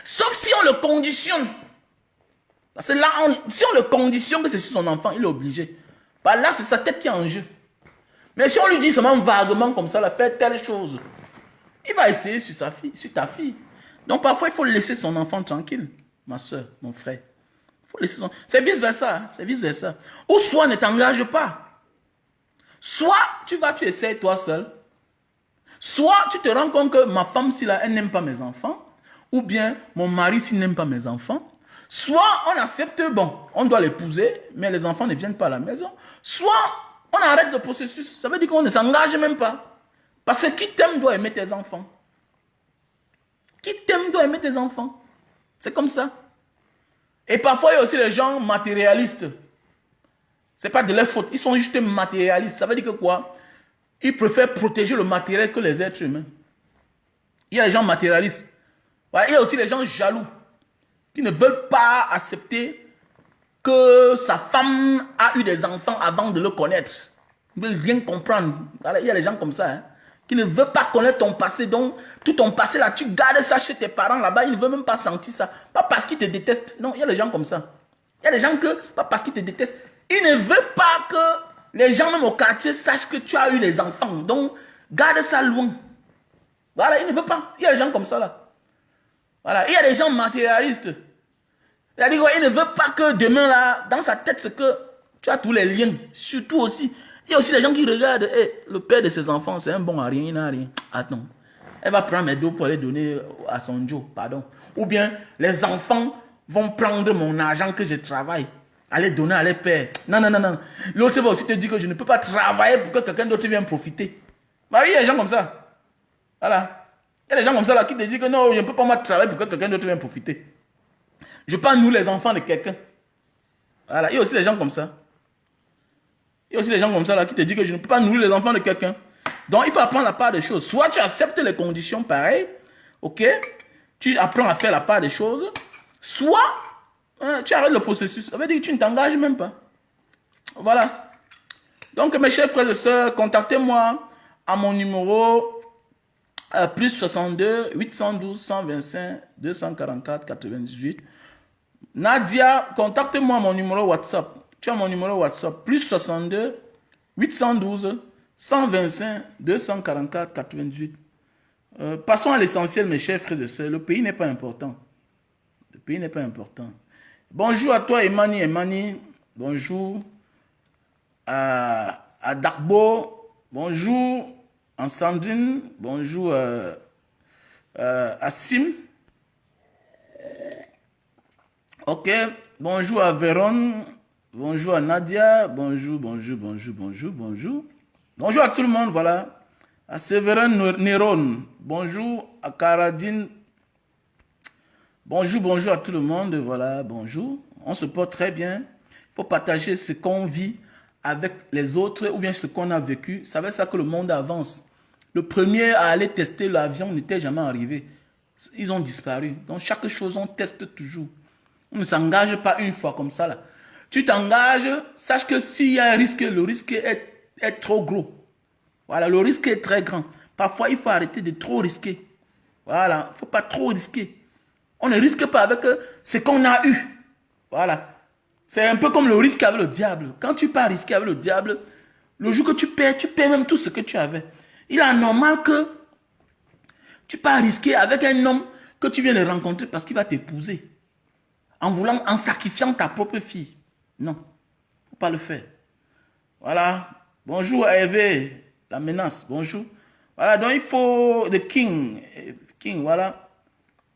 Sauf si on le conditionne. Parce que là, si on le conditionne que c'est sur son enfant, il est obligé. Bah là, c'est sa tête qui est en jeu. Mais si on lui dit seulement vaguement comme ça, faire telle chose, il va essayer sur sa fille, sur ta fille. Donc parfois, il faut laisser son enfant tranquille. Ma soeur, mon frère. C'est vice-versa. Hein? C'est vice-versa. Ou soit ne t'engage pas. Soit tu essaies toi seul. Soit tu te rends compte que ma femme, si là, elle n'aime pas mes enfants. Ou bien mon mari, s'il n'aime pas mes enfants. Soit on accepte, bon, on doit l'épouser, mais les enfants ne viennent pas à la maison. Soit on arrête le processus. Ça veut dire qu'on ne s'engage même pas. Parce que qui t'aime doit aimer tes enfants. Qui t'aime doit aimer tes enfants. C'est comme ça. Et parfois, il y a aussi les gens matérialistes. Ce n'est pas de leur faute. Ils sont juste matérialistes. Ça veut dire que quoi? Ils préfèrent protéger le matériel que les êtres humains. Il y a les gens matérialistes. Il y a aussi les gens jaloux. Qui ne veulent pas accepter que sa femme a eu des enfants avant de le connaître. Ils ne veulent rien comprendre. Il y a les gens comme ça. Hein, qui ne veulent pas connaître ton passé. Donc, tout ton passé là, tu gardes ça chez tes parents là-bas. Ils ne veulent même pas sentir ça. Pas parce qu'ils te détestent. Non, il y a les gens comme ça. Il y a des gens que, pas parce qu'ils te détestent, ils ne veulent pas que les gens même au quartier sachent que tu as eu les enfants. Donc, garde ça loin. Voilà, ils ne veulent pas. Il y a des gens comme ça là. Voilà, il y a des gens matérialistes. C'est-à-dire qu'il ne veut pas que demain, là, dans sa tête, c'est que tu as tous les liens. Surtout aussi, il y a aussi des gens qui regardent, le père de ses enfants, c'est un bon à rien, il n'a rien. Attends, elle va prendre mes dos pour les donner à son Joe, pardon. Ou bien, les enfants vont prendre mon argent que je travaille, aller donner à leur père. Non, non, non, non. L'autre va aussi te dire que je ne peux pas travailler pour que quelqu'un d'autre vienne profiter. Bah oui, il y a des gens comme ça. Voilà. Il y a des gens comme ça là qui te disent que non, je ne peux pas moi travailler pour que quelqu'un d'autre vienne profiter. Je parle nous les enfants de quelqu'un. Voilà, il y a aussi des gens comme ça. Il y a aussi des gens comme ça là qui te disent que je ne peux pas nourrir les enfants de quelqu'un. Donc il faut apprendre la part des choses. Soit tu acceptes les conditions pareilles, ok, tu apprends à faire la part des choses, soit tu arrêtes le processus. Ça veut dire que tu ne t'engages même pas. Voilà. Donc mes chers frères et sœurs, contactez-moi à mon numéro plus 62 812 125 244 98. Nadia, contacte-moi à mon numéro WhatsApp. Tu as mon numéro WhatsApp. Plus 62 812 125 244 98. Passons à l'essentiel, mes chers frères et sœurs. Le pays n'est pas important. Le pays n'est pas important. Bonjour à toi, Emani. Bonjour à Dakbo. Bonjour à Sandrine. Bonjour à Sim. Ok, bonjour à Véron, bonjour à Nadia, bonjour. Bonjour à tout le monde, voilà. À Séverin Néron, bonjour à Caradine. Bonjour à tout le monde, voilà, bonjour. On se porte très bien. Il faut partager ce qu'on vit avec les autres ou bien ce qu'on a vécu. C'est avec ça que le monde avance. Le premier à aller tester l'avion n'était jamais arrivé. Ils ont disparu. Donc chaque chose, on teste toujours. On ne s'engage pas une fois comme ça là. Tu t'engages, sache que s'il y a un risque, le risque est trop gros. Voilà, le risque est très grand. Parfois, il faut arrêter de trop risquer. Voilà, il ne faut pas trop risquer. On ne risque pas avec ce qu'on a eu. Voilà. C'est un peu comme le risque avec le diable. Quand tu pars risquer avec le diable, le jour que tu perds même tout ce que tu avais. Il est normal que tu pars risquer avec un homme que tu viens de rencontrer parce qu'il va t'épouser. En sacrifiant ta propre fille. Non, il ne faut pas le faire. Voilà. Bonjour à Eve, la menace. Bonjour. Voilà, donc il faut... The King, voilà.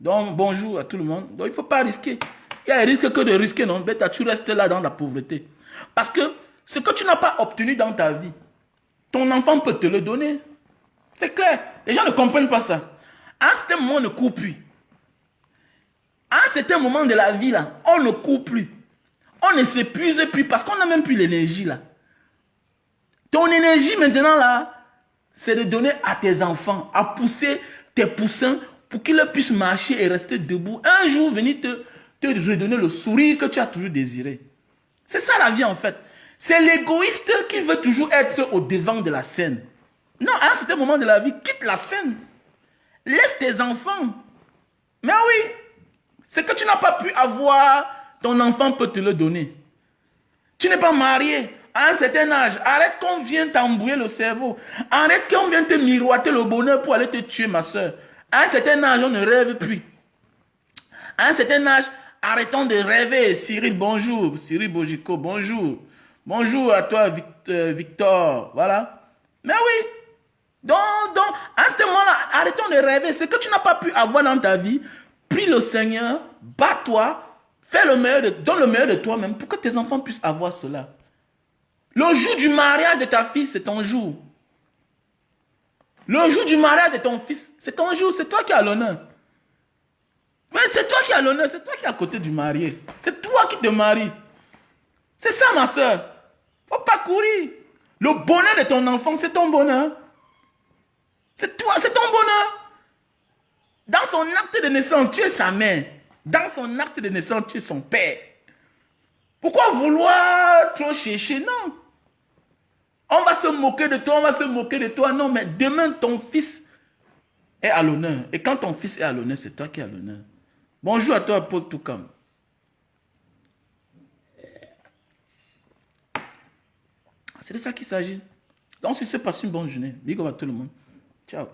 Donc, bonjour à tout le monde. Donc, il ne faut pas risquer. Il y a un risque que de risquer, non? Bêta, tu restes là dans la pauvreté. Parce que ce que tu n'as pas obtenu dans ta vie, ton enfant peut te le donner. C'est clair. Les gens ne comprennent pas ça. À un certain moment, on ne court plus. À un certain moment de la vie, là, on ne court plus. On ne s'épuise plus parce qu'on n'a même plus l'énergie, là. Ton énergie, maintenant, là, c'est de donner à tes enfants, à pousser tes poussins pour qu'ils puissent marcher et rester debout. Un jour, venir te redonner le sourire que tu as toujours désiré. C'est ça la vie, en fait. C'est l'égoïste qui veut toujours être au devant de la scène. Non, à un certain moment de la vie, quitte la scène. Laisse tes enfants. Mais oui, ce que tu n'as pas pu avoir, ton enfant peut te le donner. Tu n'es pas marié. À un certain âge, arrête qu'on vienne t'embrouiller le cerveau. Arrête qu'on vienne te miroiter le bonheur pour aller te tuer, ma soeur. À un certain âge, on ne rêve plus. À un certain âge, arrêtons de rêver. Cyril, bonjour. Cyril Bojico, bonjour. Bonjour à toi, Victor. Voilà. Mais oui. Donc, à ce moment-là, arrêtons de rêver. Ce que tu n'as pas pu avoir dans ta vie, prie le Seigneur, bats-toi, donne le meilleur de toi-même pour que tes enfants puissent avoir cela. Le jour du mariage de ta fille, c'est ton jour. Le jour du mariage de ton fils, c'est ton jour. C'est toi qui as l'honneur. Mais c'est toi qui as l'honneur. C'est toi qui es à côté du marié. C'est toi qui te maries. C'est ça, ma soeur. Faut pas courir. Le bonheur de ton enfant, c'est ton bonheur. C'est toi, c'est ton bonheur. Dans son acte de naissance, tu es sa mère. Dans son acte de naissance, tu es son père. Pourquoi vouloir trop chercher? Non. On va se moquer de toi, on va se moquer de toi. Non, mais demain, ton fils est à l'honneur. Et quand ton fils est à l'honneur, c'est toi qui es à l'honneur. Bonjour à toi, Paul Toukam. C'est de ça qu'il s'agit. Donc, si c'est passé une bonne journée, big up à tout le monde. Ciao.